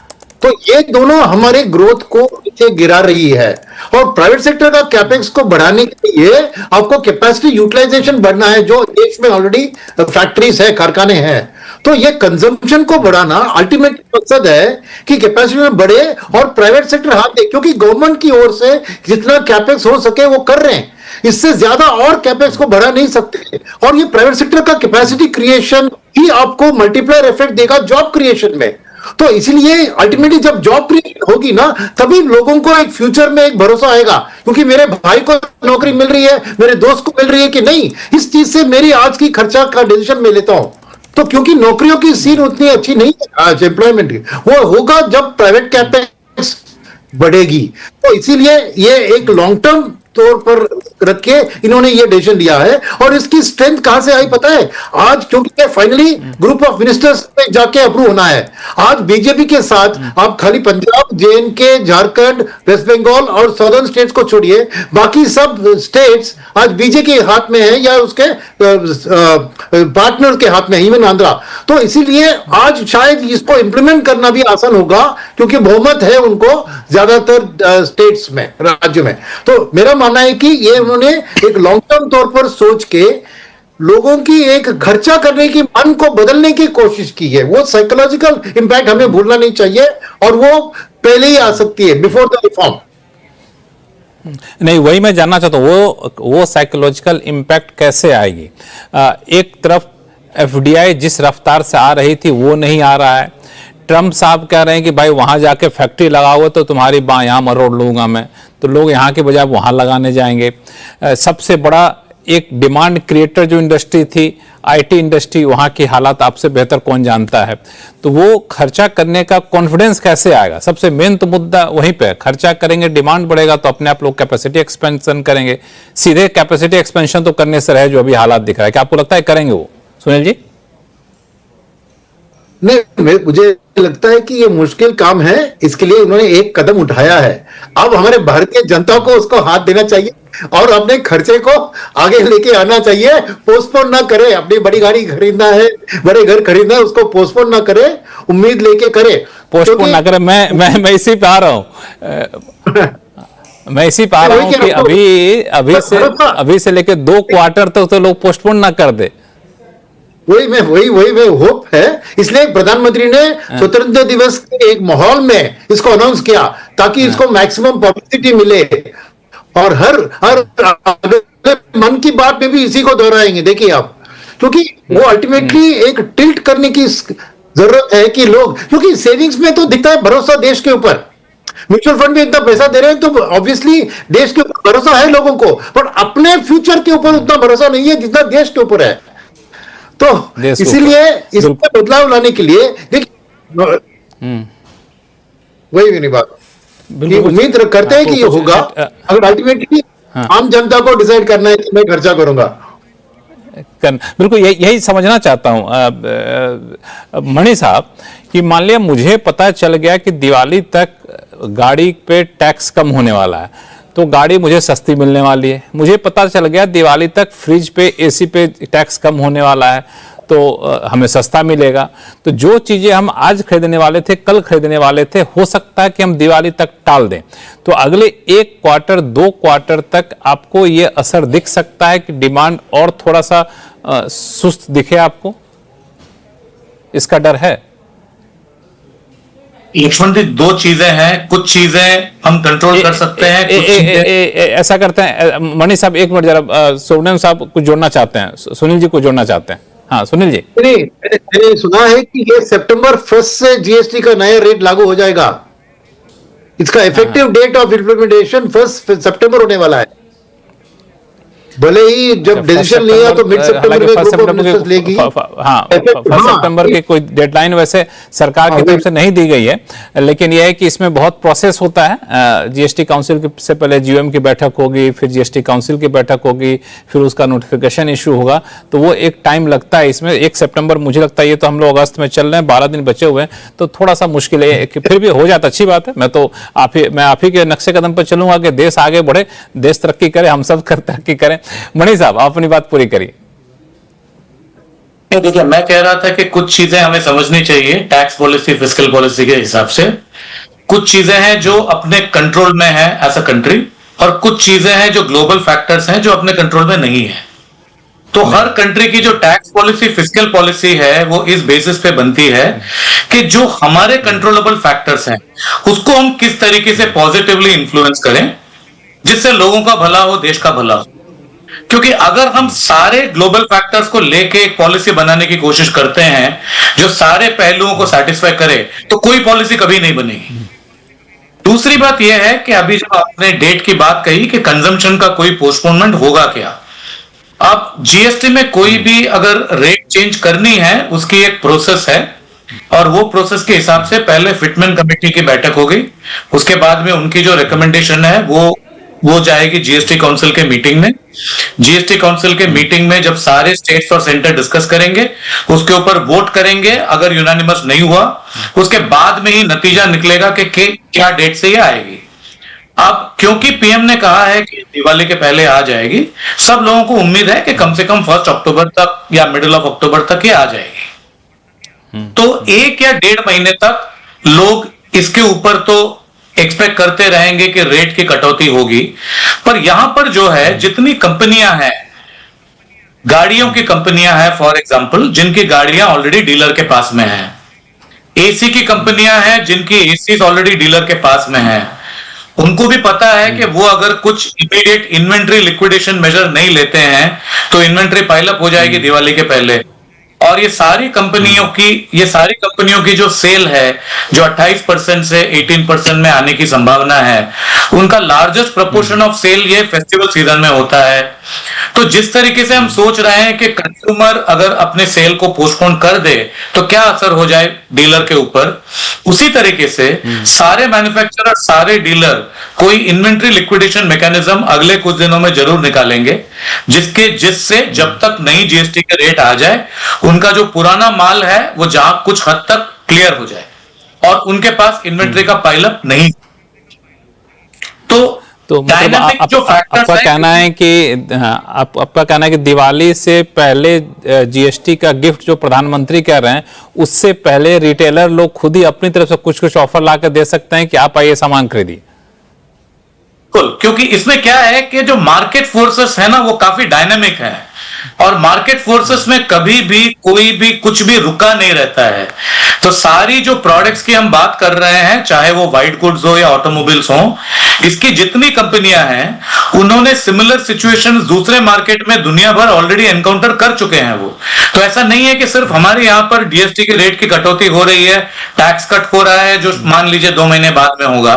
तो ये दोनों हमारे ग्रोथ को नीचे गिरा रही है। और प्राइवेट सेक्टर का कैपेक्स को बढ़ाने के लिए आपको कैपेसिटी यूटिलाइजेशन बढ़ना है, जो देश में ऑलरेडी फैक्ट्रीज है, कारखाने हैं। तो ये कंजम्पशन को बढ़ाना अल्टीमेट मकसद है कि कैपेसिटी में बढ़े और प्राइवेट सेक्टर हाथ दे, क्योंकि गवर्नमेंट की ओर से जितना कैपेक्स हो सके वो कर रहे हैं। इससे ज्यादा और कैपेक्स को बढ़ा नहीं सकते। और ये प्राइवेट सेक्टर का कैपेसिटी क्रिएशन ही आपको मल्टीप्लायर इफेक्ट देगा जॉब क्रिएशन में। तो इसलिए अल्टीमेटली जब जॉब क्रिएट होगी ना, तभी लोगों को एक फ्यूचर में एक भरोसा आएगा, क्योंकि मेरे भाई को नौकरी मिल रही है, मेरे दोस्त को मिल रही है कि नहीं, इस चीज से मेरी आज की खर्चा का डिसीजन मैं लेता हूं। तो क्योंकि नौकरियों की सीन उतनी अच्छी नहीं है आज एम्प्लॉयमेंट की, वो होगा जब प्राइवेट कैपेक्स बढ़ेगी। तो इसीलिए ये एक लॉन्ग टर्म तौर पर रख के इन्होंने ये डिसीजन लिया है। और इसकी स्ट्रेंथ कहां से आई पता है? आज क्योंकि फाइनली ग्रुप ऑफ मिनिस्टर्स में जाके अप्रूव होना है। आज बीजेपी के साथ आप खाली पंजाब, JNK, झारखंड, वेस्ट बंगाल और सदर्न स्टेट्स को छोड़िए, बाकी सब स्टेट्स आज बीजेपी के हाथ में है या उसके पार्टनर के हाथ में, इवन आंध्रा। तो इसीलिए आज शायद इसको इंप्लीमेंट करना भी आसान होगा, क्योंकि बहुमत है उनको ज्यादातर स्टेट्स में, राज्य में। तो मेरा मानना है कि ये उन्होंने एक लॉन्ग टर्म तौर पर सोच के लोगों की एक खर्चा करने की मन को बदलने की कोशिश की है। वो साइकोलॉजिकल इंपैक्ट हमें भूलना नहीं चाहिए, और वो पहले ही आ सकती है, बिफोर द रिफॉर्म। नहीं, वही मैं जानना चाहता हूँ, वो साइकोलॉजिकल इम्पैक्ट कैसे आएगी? एक तरफ FDI जिस रफ्तार से आ रही थी वो नहीं आ रहा है। ट्रम्प साहब कह रहे हैं कि भाई वहां जाके फैक्ट्री लगाओगे तो तुम्हारी बाँ यहाँ मरोड़ लूंगा मैं, तो लोग यहाँ के बजाय वहां लगाने जाएंगे। सबसे बड़ा एक डिमांड क्रिएटर जो इंडस्ट्री थी, IT इंडस्ट्री, वहां की हालात आपसे बेहतर कौन जानता है। तो वो खर्चा करने का कॉन्फिडेंस कैसे आएगा? सबसे मेन तो मुद्दा वहीं पे, खर्चा करेंगे, डिमांड बढ़ेगा तो अपने आप लोग कैपेसिटी एक्सपेंशन करेंगे। सीधे कैपेसिटी एक्सपेंशन तो करने से रहे, जो अभी हालात दिख रहा है। क्या आपको लगता है करेंगे वो, सुनील जी? नहीं, मुझे लगता है कि ये मुश्किल काम है, इसके लिए उन्होंने एक कदम उठाया है। अब हमारे भारतीय जनता को उसको हाथ देना चाहिए और अपने खर्चे को आगे लेके आना चाहिए। पोस्टपोन ना करे, अपनी बड़ी गाड़ी खरीदना है, बड़े घर खरीदना है, उसको पोस्टपोन ना करे, उम्मीद लेके करे। पोस्टपोन ना करे। मैं इसी पे आ रहा हूं मैं इसी पे आ रहा हूं कि अभी से लेके 2 क्वार्टर तक तो लोग पोस्टपोन ना कर दे। वही में होप है। इसलिए प्रधानमंत्री ने स्वतंत्रता दिवस के एक माहौल में इसको अनाउंस किया, ताकि इसको मैक्सिमम पब्लिसिटी मिले। और हर मन की बात में भी इसी को दोहराएंगे, देखिए आप, क्योंकि वो अल्टीमेटली एक टिल्ट करने की जरूरत है कि लोग, क्योंकि सेविंग्स में तो दिखता है भरोसा देश के ऊपर, म्यूचुअल फंड में इतना पैसा दे रहे हैं तो ऑब्वियसली देश के ऊपर भरोसा है लोगों को, पर अपने फ्यूचर के ऊपर उतना भरोसा नहीं है जितना देश के ऊपर है। तो इसीलिए इसमें बदलाव लाने के लिए देखिए, वही नहीं बात कि उम्मीद करते हैं कि ये होगा, अगर अल्टीमेटली आम जनता को डिसाइड करना है कि मैं खर्चा करूंगा। बिल्कुल यही समझना चाहता हूं मणि साहब, कि मान लिया मुझे पता चल गया कि दिवाली तक गाड़ी पे टैक्स कम होने वाला है, तो गाड़ी मुझे सस्ती मिलने वाली है। मुझे पता चल गया दिवाली तक फ्रिज पे, AC पे टैक्स कम होने वाला है, तो हमें सस्ता मिलेगा। तो जो चीजें हम आज खरीदने वाले थे, कल खरीदने वाले थे, हो सकता है कि हम दिवाली तक टाल दें। तो अगले 1 क्वार्टर 2 क्वार्टर तक आपको ये असर दिख सकता है कि डिमांड और थोड़ा सा सुस्त दिखे आपको, इसका डर है? लक्ष्मण जी, 2 चीजें हैं। कुछ चीजें हम कंट्रोल कर सकते हैं, ऐसा करते हैं मणि साहब, 1 मिनट जरा, सोनम साहब कुछ जोड़ना चाहते हैं, सुनील जी कुछ जोड़ना चाहते हैं। हाँ सुनील जी। नहीं, मैंने सुना है कि ये सितंबर 1 से GST का नया रेट लागू हो जाएगा। इसका इफेक्टिव डेट ऑफ इम्प्लीमेंटेशन 1 सितंबर होने वाला है। भले ही जब डिसीजन लिया तो मिड सितंबर में ग्रुप ऑफ मिनिस्टर्स लेगी। हाँ, 1 सितंबर की कोई डेडलाइन वैसे सरकार की तरफ से नहीं दी गई है, लेकिन यह है कि इसमें बहुत प्रोसेस होता है। GST काउंसिल से पहले GOM की बैठक होगी, फिर GST काउंसिल की बैठक होगी, फिर उसका नोटिफिकेशन इशू होगा, तो वो एक टाइम लगता है इसमें। 1 सितंबर मुझे लगता है, ये तो हम लोग अगस्त में चल रहे हैं, 12 दिन बचे हुए हैं, तो थोड़ा सा मुश्किल है कि फिर भी हो जाता, अच्छी बात है। मैं आप ही के नक्शे कदम पर चलूंगा कि देश आगे बढ़े, देश तरक्की करे, हम सब तरक्की करें। मणि साहब, आप अपनी बात पूरी करिए। देखिए, मैं कह रहा था कि कुछ चीजें हमें समझनी चाहिए टैक्स पॉलिसी, फिस्कल पॉलिसी के हिसाब से। कुछ चीजें हैं जो अपने कंट्रोल में है एज अ कंट्री, और कुछ चीजें हैं जो ग्लोबल फैक्टर्स हैं जो अपने कंट्रोल में नहीं है। तो हर कंट्री की जो टैक्स पॉलिसी, फिस्कल पॉलिसी है, वो इस बेसिस पे बनती है कि जो हमारे कंट्रोलेबल फैक्टर्स हैं उसको हम किस तरीके से पॉजिटिवली इन्फ्लुएंस करें, जिससे लोगों का भला हो, देश का भला हो। क्योंकि अगर हम सारे ग्लोबल फैक्टर्स को लेके एक पॉलिसी बनाने की कोशिश करते हैं जो सारे पहलुओं को सेटिस्फाई करे, तो कोई पॉलिसी कभी नहीं बनेगी। दूसरी बात यह है कि अभी जो आपने डेट की बात कही कि कंजम्पशन का कोई पोस्टपोनमेंट होगा क्या, अब GST में कोई भी अगर रेट चेंज करनी है उसकी एक प्रोसेस है, और वो प्रोसेस के हिसाब से पहले फिटमेंट कमेटी की बैठक होगी, उसके बाद में उनकी जो रिकमेंडेशन है वो वो जाएगी जीएसटी काउंसिल के मीटिंग में। जीएसटी काउंसिल के मीटिंग में जब सारे स्टेट्स और सेंटर डिस्कस करेंगे, उसके ऊपर वोट करेंगे। अगर यूनानिमस नहीं हुआ, उसके बाद में ही नतीजा निकलेगा कि क्या डेट से ये आएगी। अब क्योंकि पीएम ने कहा है कि दिवाली के पहले आ जाएगी, सब लोगों को उम्मीद है कि कम से कम 1 अक्टूबर तक या मिडिल ऑफ अक्टूबर तक ये आ जाएगी। तो 1 या 1.5 महीने तक लोग इसके ऊपर तो एक्सपेक्ट करते रहेंगे कि रेट की कटौती होगी। पर यहां पर जो है, जितनी कंपनियां हैं, गाड़ियों की कंपनियां हैं फॉर एग्जांपल, जिनकी गाड़ियां ऑलरेडी डीलर के पास में हैं, एसी की कंपनियां हैं जिनकी एसी ऑलरेडी डीलर के पास में है, उनको भी पता है कि वो अगर कुछ इमीडिएट इन्वेंट्री लिक्विडेशन मेजर नहीं लेते हैं तो इन्वेंट्री पाइलअप हो जाएगी दिवाली के पहले। और ये सारी कंपनियों की जो सेल है, जो 28% से 18% में आने की संभावना है, उनका लार्जेस्ट प्रोपोर्शन ऑफ सेल ये फेस्टिवल सीजन में होता है। तो जिस तरीके से हम सोच रहे हैं कि कंज्यूमर अगर अपने सेल को पोस्टपोन कर दे तो क्या असर हो जाए डीलर के ऊपर, उसी तरीके से सारे मैन्युफैक्चरर, सारे डीलर कोई इन्वेंट्री लिक्विडेशन मैकेनिज्म अगले कुछ दिनों में जरूर निकालेंगे, जिससे जब तक नई जीएसटी के रेट आ जाए, उनका जो पुराना माल है वो जहां कुछ हद तक क्लियर हो जाए और उनके पास इन्वेंट्री का पाइलअप नहीं। तो मतलब आपका कहना है कि आपका कहना है कि दिवाली से पहले जीएसटी का गिफ्ट जो प्रधानमंत्री कह रहे हैं, उससे पहले रिटेलर लोग खुद ही अपनी तरफ से कुछ ऑफर लाकर दे सकते हैं कि आप आइए सामान खरीदिए। क्योंकि इसमें क्या है कि जो मार्केट फोर्सेस है ना, वो काफी डायनामिक है और मार्केट फोर्सेस में कभी भी कोई भी कुछ भी रुका नहीं रहता है। तो सारी जो प्रोडक्ट्स की हम बात कर रहे हैं, चाहे वो व्हाइट गुड्स हो या ऑटोमोबाइल्स हो, इसकी जितनी कंपनियां हैं उन्होंने सिमिलर सिचुएशंस दूसरे मार्केट में दुनिया भर ऑलरेडी एनकाउंटर कर चुके हैं वो। तो ऐसा नहीं है कि सिर्फ हमारे यहां पर जीएसटी के रेट की कटौती हो रही है, टैक्स कट हो रहा है जो मान लीजिए 2 महीने बाद में होगा।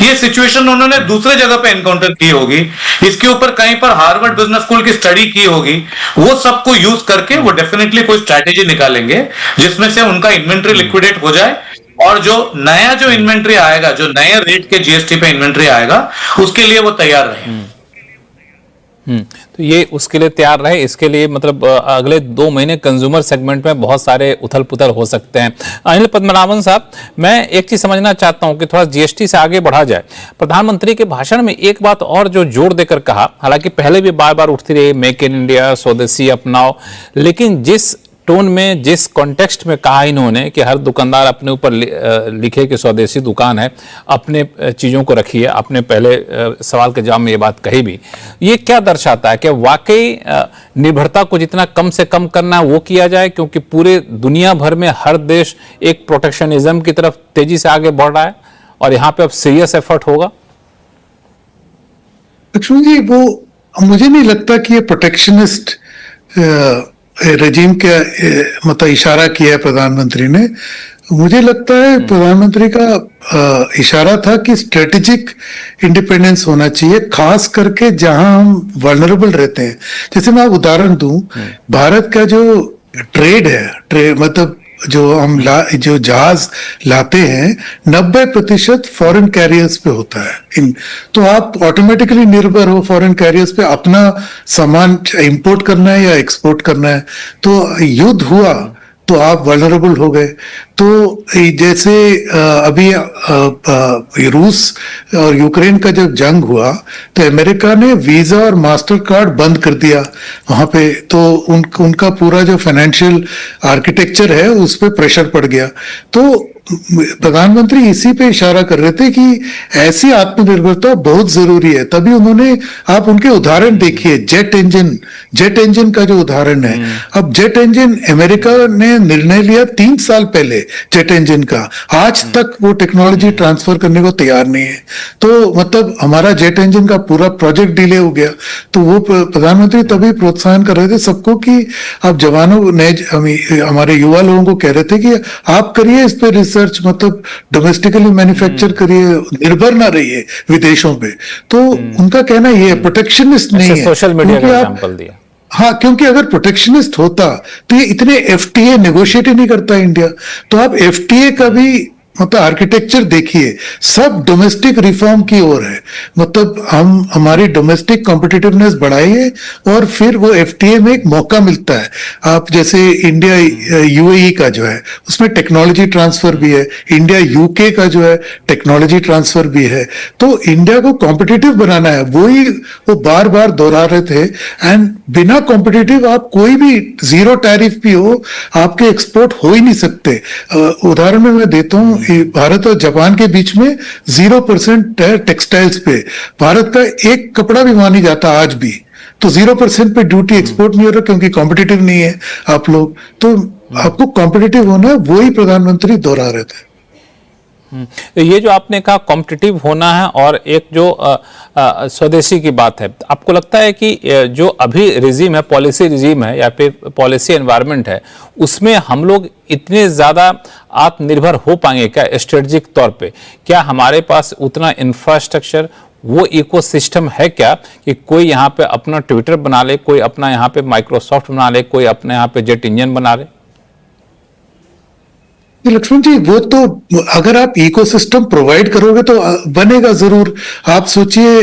ये सिचुएशन उन्होंने दूसरे जगह पे एनकाउंटर की होगी, इसके ऊपर कहीं पर हार्वर्ड बिजनेस स्कूल की स्टडी की होगी, वो सबको यूज करके वो डेफिनेटली कोई स्ट्रैटेजी निकालेंगे जिसमें से उनका इन्वेंट्री लिक्विडेट हो जाए और जो नया जो इन्वेंट्री आएगा, जो नए रेट के जीएसटी पे इन्वेंट्री आएगा, उसके लिए वो तैयार रहे। तो ये उसके लिए तैयार रहे, इसके लिए मतलब अगले 2 महीने कंज्यूमर सेगमेंट में बहुत सारे उथल पुथल हो सकते हैं। अनिल पद्मनाभन साहब, मैं एक चीज समझना चाहता हूं कि थोड़ा जीएसटी से आगे बढ़ा जाए। प्रधानमंत्री के भाषण में एक बात और जो जोर देकर कहा, हालांकि पहले भी बार बार उठती रही, मेक इन इंडिया, स्वदेशी अपनाओ, लेकिन जिस टोन में, जिस कॉन्टेक्स्ट में कहा इन्होंने कि हर दुकानदार अपने ऊपर लिखे कि स्वदेशी दुकान है, अपने चीज़ों को रखिए, अपने पहले सवाल के जवाब में ये बात कही भी, ये क्या दर्शाता है कि वाकई निर्भरता को जितना कम से कम करना है वो किया जाए, क्योंकि पूरे दुनिया भर में हर देश एक प्रोटेक्शनिज्म की तरफ तेजी से आगे बढ़ रहा है और यहाँ पे अब सीरियस एफर्ट होगा? लक्ष्मण जी, वो मुझे नहीं लगता कि ये प्रोटेक्शनिस्ट रेजिम का मतलब इशारा किया है प्रधानमंत्री ने। मुझे लगता है प्रधानमंत्री का इशारा था कि स्ट्रेटेजिक इंडिपेंडेंस होना चाहिए, खास करके जहां हम वल्नरेबल रहते हैं। जैसे मैं उदाहरण दूं, भारत का जो ट्रेड है, मतलब जो हम जो जहाज लाते हैं 90% फॉरेन कैरियर्स पे होता है। तो आप ऑटोमेटिकली निर्भर हो फॉरेन कैरियर्स पे, अपना सामान इंपोर्ट करना है या एक्सपोर्ट करना है। तो युद्ध हुआ तो आप वल्नरेबल हो गए। तो जैसे अभी रूस और यूक्रेन का जब जंग हुआ तो अमेरिका ने वीजा और मास्टर कार्ड बंद कर दिया वहां पे, तो उनका पूरा जो फाइनेंशियल आर्किटेक्चर है उस पर प्रेशर पड़ गया। तो प्रधानमंत्री इसी पे इशारा कर रहे थे कि ऐसी आत्मनिर्भरता बहुत जरूरी है। तभी उन्होंने, आप उनके उदाहरण देखिए, जेट इंजन का जो उदाहरण है, अब जेट इंजन अमेरिका ने निर्णय लिया 3 साल पहले जेट इंजन का, आज तक वो टेक्नोलॉजी ट्रांसफर करने को तैयार नहीं है। तो मतलब हमारा जेट इंजन का पूरा प्रोजेक्ट डिले हो गया। तो वो प्रधानमंत्री तभी प्रोत्साहन कर रहे थे सबको कि आप जवानों ने, हमारे युवा लोगों को कह रहे थे कि आप करिए इस पे रिसर्च, मतलब डोमेस्टिकली मैन्युफैक्चर करिए, निर्भर ना रहिए विदेशों पे। तो उनका कहना ये है, प्रोटेक्शनिस्ट नहीं है। सोशल मीडिया का एग्जांपल दिया। हाँ, क्योंकि अगर प्रोटेक्शनिस्ट होता तो ये इतने एफटीए नेगोशिएट ही नहीं करता इंडिया। तो आप एफटीए का भी मतलब आर्किटेक्चर देखिए, सब डोमेस्टिक रिफॉर्म की ओर है। मतलब हम हमारी डोमेस्टिक कॉम्पिटिटिवनेस बढ़ाइए और फिर वो एफटीए में एक मौका मिलता है। आप जैसे इंडिया यूएई का जो है उसमें टेक्नोलॉजी ट्रांसफर भी है, इंडिया यूके का जो है टेक्नोलॉजी ट्रांसफर भी है। तो इंडिया को कॉम्पिटिटिव बनाना है, वही वो बार बार दोहरा रहे थे। एंड बिना कॉम्पिटिटिव आप कोई भी जीरो टैरिफ भी हो, आपके एक्सपोर्ट हो ही नहीं सकते। उदाहरण में मैं देता हूँ, भारत और जापान के बीच में 0% है टेक्सटाइल्स पे। भारत का एक कपड़ा भी वहां नहीं जाता आज भी। तो 0% पे ड्यूटी एक्सपोर्ट नहीं हो रहा क्योंकि कॉम्पिटिटिव नहीं है आप लोग। तो आपको कॉम्पिटिटिव होना है, वही प्रधानमंत्री दोहरा रहे थे। ये जो आपने कहा कॉम्पिटिटिव होना है और एक जो स्वदेशी की बात है, आपको लगता है कि जो अभी रिजीम है, पॉलिसी रिजीम है या फिर पॉलिसी एनवायरनमेंट है, उसमें हम लोग इतने ज़्यादा आत्मनिर्भर हो पाएंगे क्या स्ट्रेटजिक तौर पे? क्या हमारे पास उतना इंफ्रास्ट्रक्चर, वो इकोसिस्टम है क्या कि कोई यहाँ पे अपना ट्विटर बना ले, कोई अपना यहाँ पे माइक्रोसॉफ्ट बना ले, कोई अपने यहाँ पे जेट इंजन बना ले? लक्ष्मण जी, वो तो अगर आप इकोसिस्टम प्रोवाइड करोगे तो बनेगा जरूर। आप सोचिए,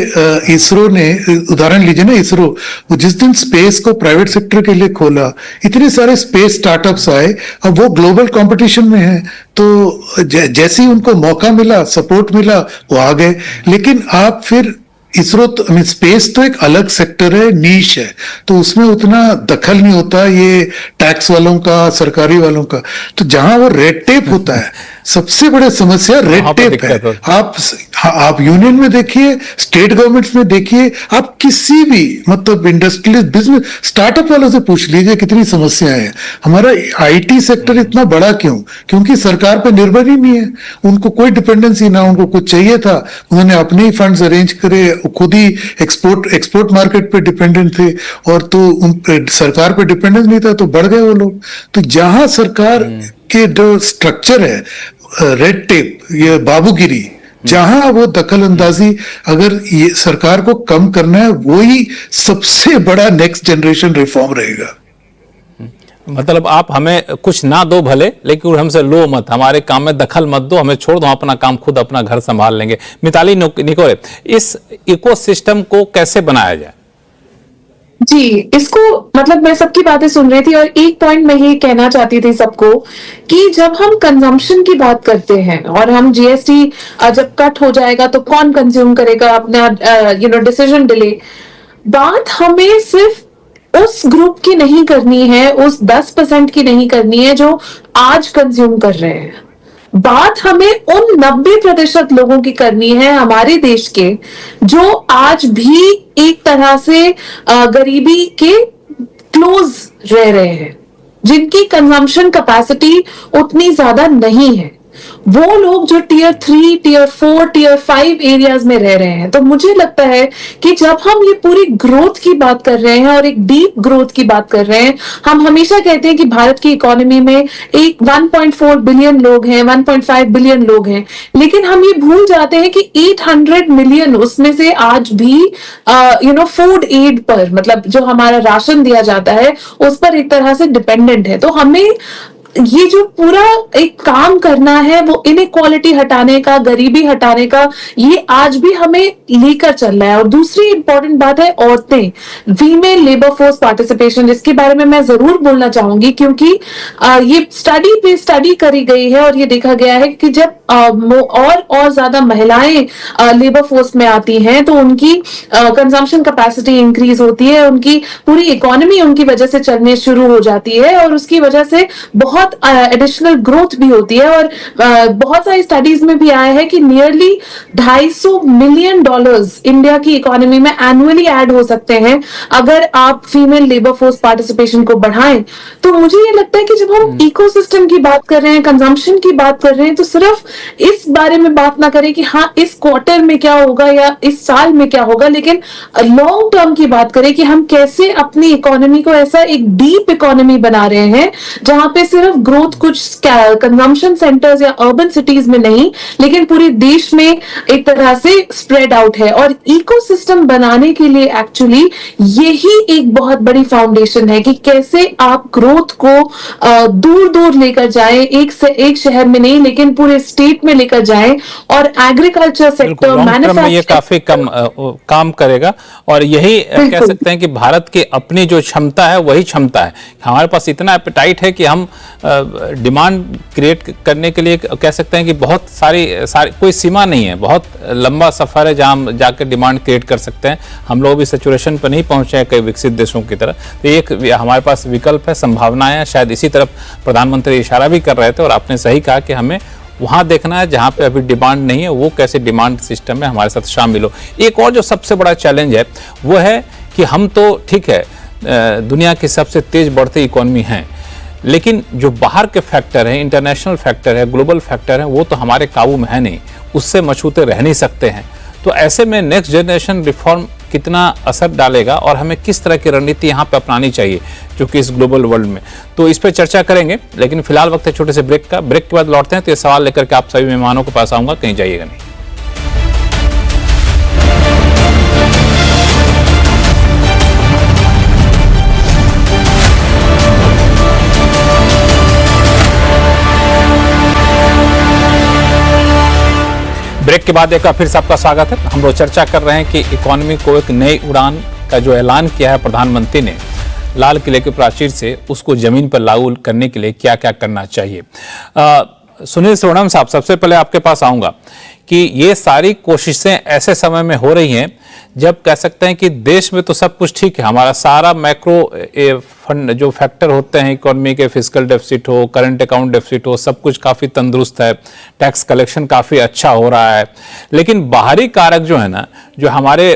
इसरो ने, उदाहरण लीजिए ना, इसरो वो जिस दिन स्पेस को प्राइवेट सेक्टर के लिए खोला, इतने सारे स्पेस स्टार्टअप्स आए। अब वो ग्लोबल कंपटीशन में है, तो जैसे ही उनको मौका मिला, सपोर्ट मिला, वो आ गए। लेकिन आप फिर इसरो तो स्पेस तो एक अलग सेक्टर है, नीश है, तो उसमें उतना दखल नहीं होता ये टैक्स वालों का, सरकारी वालों का। तो जहां वो रेड टेप होता है, सबसे बड़ी समस्या रेड टेप है। आप यूनियन में देखिए, स्टेट गवर्नमेंट्स में देखिए, आप किसी भी मतलब इंडस्ट्रियलिस्ट, बिजनेस, स्टार्टअप वालों से पूछ लीजिए कितनी समस्याएं हैं। हमारा आईटी सेक्टर इतना बड़ा क्यों? क्योंकि सरकार पे निर्भर ही नहीं है, उनको कोई डिपेंडेंसी ना, उनको कुछ चाहिए था, उन्होंने अपने ही फंड्स अरेंज करे, खुद ही एक्सपोर्ट मार्केट पे डिपेंडेंट थे, और तो सरकार पे डिपेंडेंस नहीं था, तो बढ़ गए वो लोग। तो जहां सरकार के जो स्ट्रक्चर है, रेड टेप, ये बाबूगिरी, जहां वो दखल अंदाजी, अगर ये सरकार को कम करना है, वही सबसे बड़ा नेक्स्ट जनरेशन रिफॉर्म रहेगा। मतलब आप हमें कुछ ना दो भले, लेकिन हमसे लो मत, हमारे काम में दखल मत दो, हमें छोड़ दो, हम अपना काम खुद अपना घर संभाल लेंगे। मिताली निकोरे, इस इकोसिस्टम को कैसे बनाया जाए? जी, इसको मतलब मैं सबकी बातें सुन रही थी और एक पॉइंट मैं ये कहना चाहती थी सबको कि जब हम कंजम्पशन की बात करते हैं और हम जीएसटी जब कट हो जाएगा तो कौन कंज्यूम करेगा, अपना डिसीजन डिले, बात हमें सिर्फ उस ग्रुप की नहीं करनी है, उस 10% की नहीं करनी है जो आज कंज्यूम कर रहे हैं। बात हमें उन 90% लोगों की करनी है हमारे देश के, जो आज भी एक तरह से गरीबी के क्लोज रह रहे हैं, जिनकी कंजम्पशन कैपेसिटी उतनी ज्यादा नहीं है। वो लोग जो टियर 3, टियर 4, टियर 5 एरियाज में रह रहे हैं। तो मुझे लगता है कि जब हम ये पूरी ग्रोथ की बात कर रहे हैं और एक डीप ग्रोथ की बात कर रहे हैं, हम हमेशा कहते हैं कि भारत की इकोनॉमी में एक 1.4 बिलियन लोग हैं, 1.5 बिलियन लोग हैं, लेकिन हम ये भूल जाते हैं कि 800 मिलियन उसमें से आज भी फूड एड पर, मतलब जो हमारा राशन दिया जाता है उस पर एक तरह से डिपेंडेंट है। तो हमें ये जो पूरा एक काम करना है वो इनइक्वालिटी हटाने का, गरीबी हटाने का, ये आज भी हमें लेकर चलना है। और दूसरी इंपॉर्टेंट बात है औरतें, फीमेल लेबर फोर्स पार्टिसिपेशन, इसके बारे में मैं जरूर बोलना चाहूंगी क्योंकि ये स्टडी पे स्टडी करी गई है और ये देखा गया है कि जब और ज्यादा महिलाएं लेबर फोर्स में आती हैं तो उनकी कंजम्पशन कैपेसिटी इंक्रीज होती है, उनकी पूरी इकोनॉमी उनकी वजह से चलने शुरू हो जाती है और उसकी वजह से बहुत एडिशनल ग्रोथ भी होती है। और बहुत सारी स्टडीज में भी आया है कि नियरली $250 मिलियन इंडिया की इकोनॉमी में एनुअली ऐड हो सकते हैं अगर आप फीमेल लेबर फोर्स पार्टिसिपेशन को बढ़ाएं। तो मुझे ये लगता है कि जब हम इकोसिस्टम की बात कर रहे हैं, कंजम्पशन की बात कर रहे हैं, तो सिर्फ इस बारे में बात ना करें कि हाँ इस क्वार्टर में क्या होगा या इस साल में क्या होगा, लेकिन लॉन्ग टर्म की बात करें कि हम कैसे अपनी इकोनॉमी को ऐसा एक डीप इकोनॉमी बना रहे हैं जहां पे सिर्फ ऑफ ग्रोथ कुछ कंजम्पशन सेंटर्स या अर्बन सिटीज में नहीं, लेकिन पूरे देश में एक तरह से स्प्रेड आउट है। और इकोसिस्टम बनाने के लिए एक्चुअली यही एक बहुत बड़ी फाउंडेशन है कि कैसे आप ग्रोथ को दूर दूर लेकर जाएं, एक से एक शहर में नहीं लेकिन पूरे स्टेट में लेकर जाएं, और एग्रीकल्चर सेक्टर, लॉन्ग टर्म में ये मैन्युफैक्चरिंग काफी कम काम करेगा। और यही कह सकते हैं कि भारत की अपनी जो क्षमता है वही क्षमता है। हमारे पास इतना एपेटाइट है कि हम डिमांड क्रिएट करने के लिए कह सकते हैं कि बहुत सारी कोई सीमा नहीं है, बहुत लंबा सफर है जहां हम जाकर डिमांड क्रिएट कर सकते हैं। हम लोग भी सैचुरेशन पर नहीं पहुंचे हैं कई विकसित देशों की तरह। तो एक हमारे पास विकल्प है, संभावनाएं हैं, शायद इसी तरफ प्रधानमंत्री इशारा भी कर रहे थे। और आपने सही कहा कि हमें वहां देखना है जहां पे अभी डिमांड नहीं है, वो कैसे डिमांड सिस्टम में हमारे साथ शामिल हो। एक और जो सबसे बड़ा चैलेंज है वो है कि हम तो ठीक है दुनिया की सबसे तेज बढ़ती इकोनॉमी हैं, लेकिन जो बाहर के फैक्टर हैं, इंटरनेशनल फैक्टर है, ग्लोबल फैक्टर है, वो तो हमारे काबू में है नहीं, उससे मछूते रह नहीं सकते हैं। तो ऐसे में नेक्स्ट जनरेशन रिफॉर्म कितना असर डालेगा और हमें किस तरह की रणनीति यहाँ पे अपनानी चाहिए जो कि इस ग्लोबल वर्ल्ड में, तो इस पर चर्चा करेंगे। लेकिन फिलहाल वक्त है छोटे से ब्रेक का। ब्रेक के बाद लौटते हैं तो ये सवाल लेकर के आप सभी मेहमानों के पास आऊंगा, कहीं जाइएगा नहीं। ब्रेक के बाद एक बार फिर से आपका स्वागत है। हम लोग चर्चा कर रहे हैं कि इकोनॉमी को एक नई उड़ान का जो ऐलान किया है प्रधानमंत्री ने लाल किले के प्राचीर से, उसको जमीन पर लागू करने के लिए क्या क्या करना चाहिए। सुनील सोनम साहब, सबसे पहले आपके पास आऊंगा कि ये सारी कोशिशें ऐसे समय में हो रही हैं जब कह सकते हैं कि देश में तो सब कुछ ठीक है, हमारा सारा मैक्रो फंड जो फैक्टर होते हैं इकोनॉमी के, फिस्कल डेफिसिट हो, करंट अकाउंट डेफिसिट हो, सब कुछ काफ़ी तंदुरुस्त है, टैक्स कलेक्शन काफ़ी अच्छा हो रहा है। लेकिन बाहरी कारक जो है ना, जो हमारे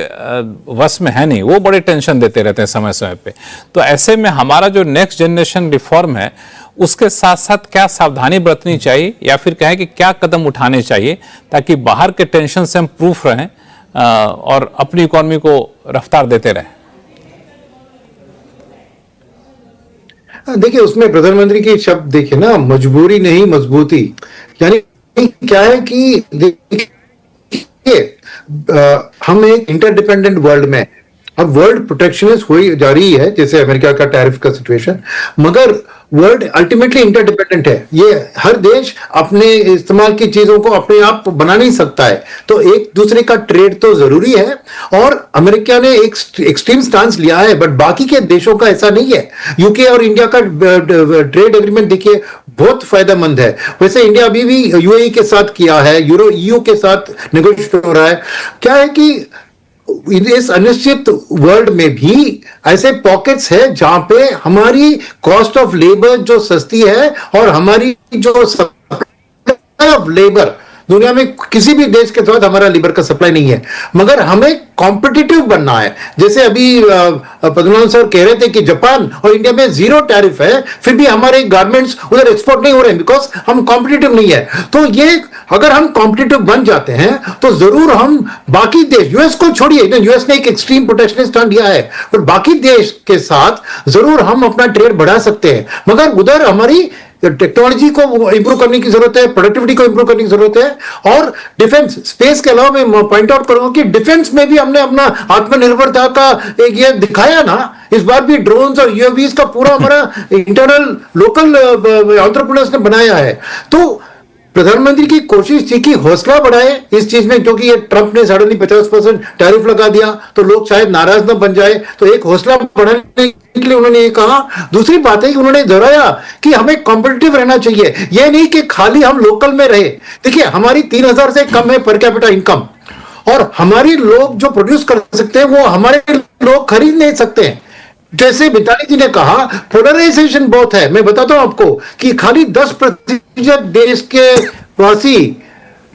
वश में है नहीं, वो बड़े टेंशन देते रहते हैं समय समय पे। तो ऐसे में हमारा जो नेक्स्ट जनरेशन रिफॉर्म है उसके साथ साथ क्या सावधानी बरतनी चाहिए, या फिर कहें कि क्या कदम उठाने चाहिए ताकि बाहर के टेंशन से हम प्रूफ रहें और अपनी इकोनॉमी को रफ्तार देते रहें। देखिए, उसमें प्रधानमंत्री के शब्द देखिए ना, मजबूरी नहीं मजबूती। यानी क्या है कि देखिए हम एक इंटरडिपेंडेंट वर्ल्ड में, अब वर्ल्ड प्रोटेक्शनिस्ट हुई जा रही है, जैसे अमेरिका का टैरिफ का सिचुएशन, मगर वर्ल्ड अल्टीमेटली इंटरडिपेंडेंट है। ये हर देश अपने इस्तेमाल की चीजों को अपने आप बना नहीं सकता है, तो एक दूसरे का ट्रेड तो जरूरी है। और अमेरिका ने एक एक्सट्रीम स्टांस लिया है, बट बाकी के देशों का ऐसा नहीं है। यूके और इंडिया का ट्रेड एग्रीमेंट देखिए बहुत फायदेमंद है। वैसे इंडिया अभी भी यूएई के साथ किया है, यूरो के साथ नेगोशिएट हो रहा है। क्या है कि इस अनिश्चित वर्ल्ड में भी ऐसे पॉकेट्स है जहां पे हमारी कॉस्ट ऑफ लेबर जो सस्ती है और हमारी जो सप्लाई ऑफ लेबर, दुनिया में किसी भी देश के साथ हमारा लेबर का सप्लाई नहीं है, मगर हमें कॉम्पिटिटिव बनना है। जैसे अभी पद्मनाभन सर कह रहे थे कि जापान और इंडिया में 0 टैरिफ है, फिर भी हमारे गारमेंट्स उधर एक्सपोर्ट नहीं हो रहे हैं बिकॉज हम कॉम्पिटिटिव नहीं है। तो ये अगर हम कॉम्पिटिटिव बन जाते हैं तो जरूर हम बाकी देश, यूएस को छोड़िए, यूएस ने एक एक्सट्रीम प्रोटेक्शनिस्ट स्टैंड लिया है, पर बाकी देश के साथ जरूर हम अपना ट्रेड बढ़ा सकते हैं। मगर उधर हमारी टेक्नोलॉजी को इंप्रूव करने की जरूरत है, प्रोडक्टिविटी को इंप्रूव करने की जरूरत है। और डिफेंस स्पेस के अलावा मैं पॉइंट आउट करूंगा कि डिफेंस में भी हमने अपना आत्मनिर्भरता का एक ये दिखाया ना। इस बार भी ड्रोन्स और यूएवीज का पूरा हमारा इंटरनल लोकल एंटरप्रेन्योर्स ने बनाया है। तो प्रधानमंत्री की कोशिश थी कि हौसला बढ़ाए इस चीज में, क्योंकि ये ट्रंप ने सडनली 50% टैरिफ लगा दिया तो लोग शायद नाराज न बन जाए, तो एक हौसला बढ़ाने के लिए उन्होंने ये कहा। दूसरी बात है कि उन्होंने दोहराया कि हमें कॉम्पिटिटिव रहना चाहिए, ये नहीं कि खाली हम लोकल में रहे। देखिए हमारी 3000 से कम है पर कैपिटा इनकम, और हमारी लोग जो प्रोड्यूस कर सकते हैं वो हमारे लोग खरीद नहीं सकते हैं। जैसे मिताली जी ने कहा, पोलराइजेशन बहुत है। मैं बताता हूं आपको कि खाली 10% देश के वासी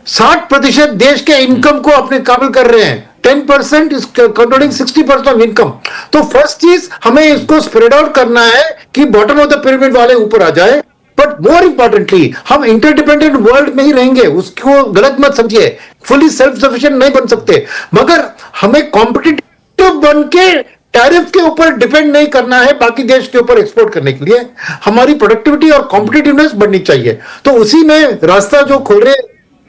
60% देश के इनकम को अपने काबिल कर रहे हैं। 10% इज कंट्रोलिंग 60% ऑफ इनकम। तो फर्स्ट चीज हमें इसको स्प्रेड आउट करना है कि बॉटम ऑफ द पिरामिड वाले ऊपर आ जाए। बट मोर इंपॉर्टेंटली हम इंटरडिपेंडेंट वर्ल्ड में ही रहेंगे, उसको गलत मत समझिए। फुली सेल्फ सफिशिएंट नहीं बन सकते, मगर हमें कॉम्पिटिटिव बन के टैरिफ के ऊपर डिपेंड नहीं करना है बाकी देश के ऊपर एक्सपोर्ट करने के लिए, हमारी प्रोडक्टिविटी और कॉम्पिटिटिवनेस बढ़नी चाहिए। तो उसी में रास्ता जो खोल रहे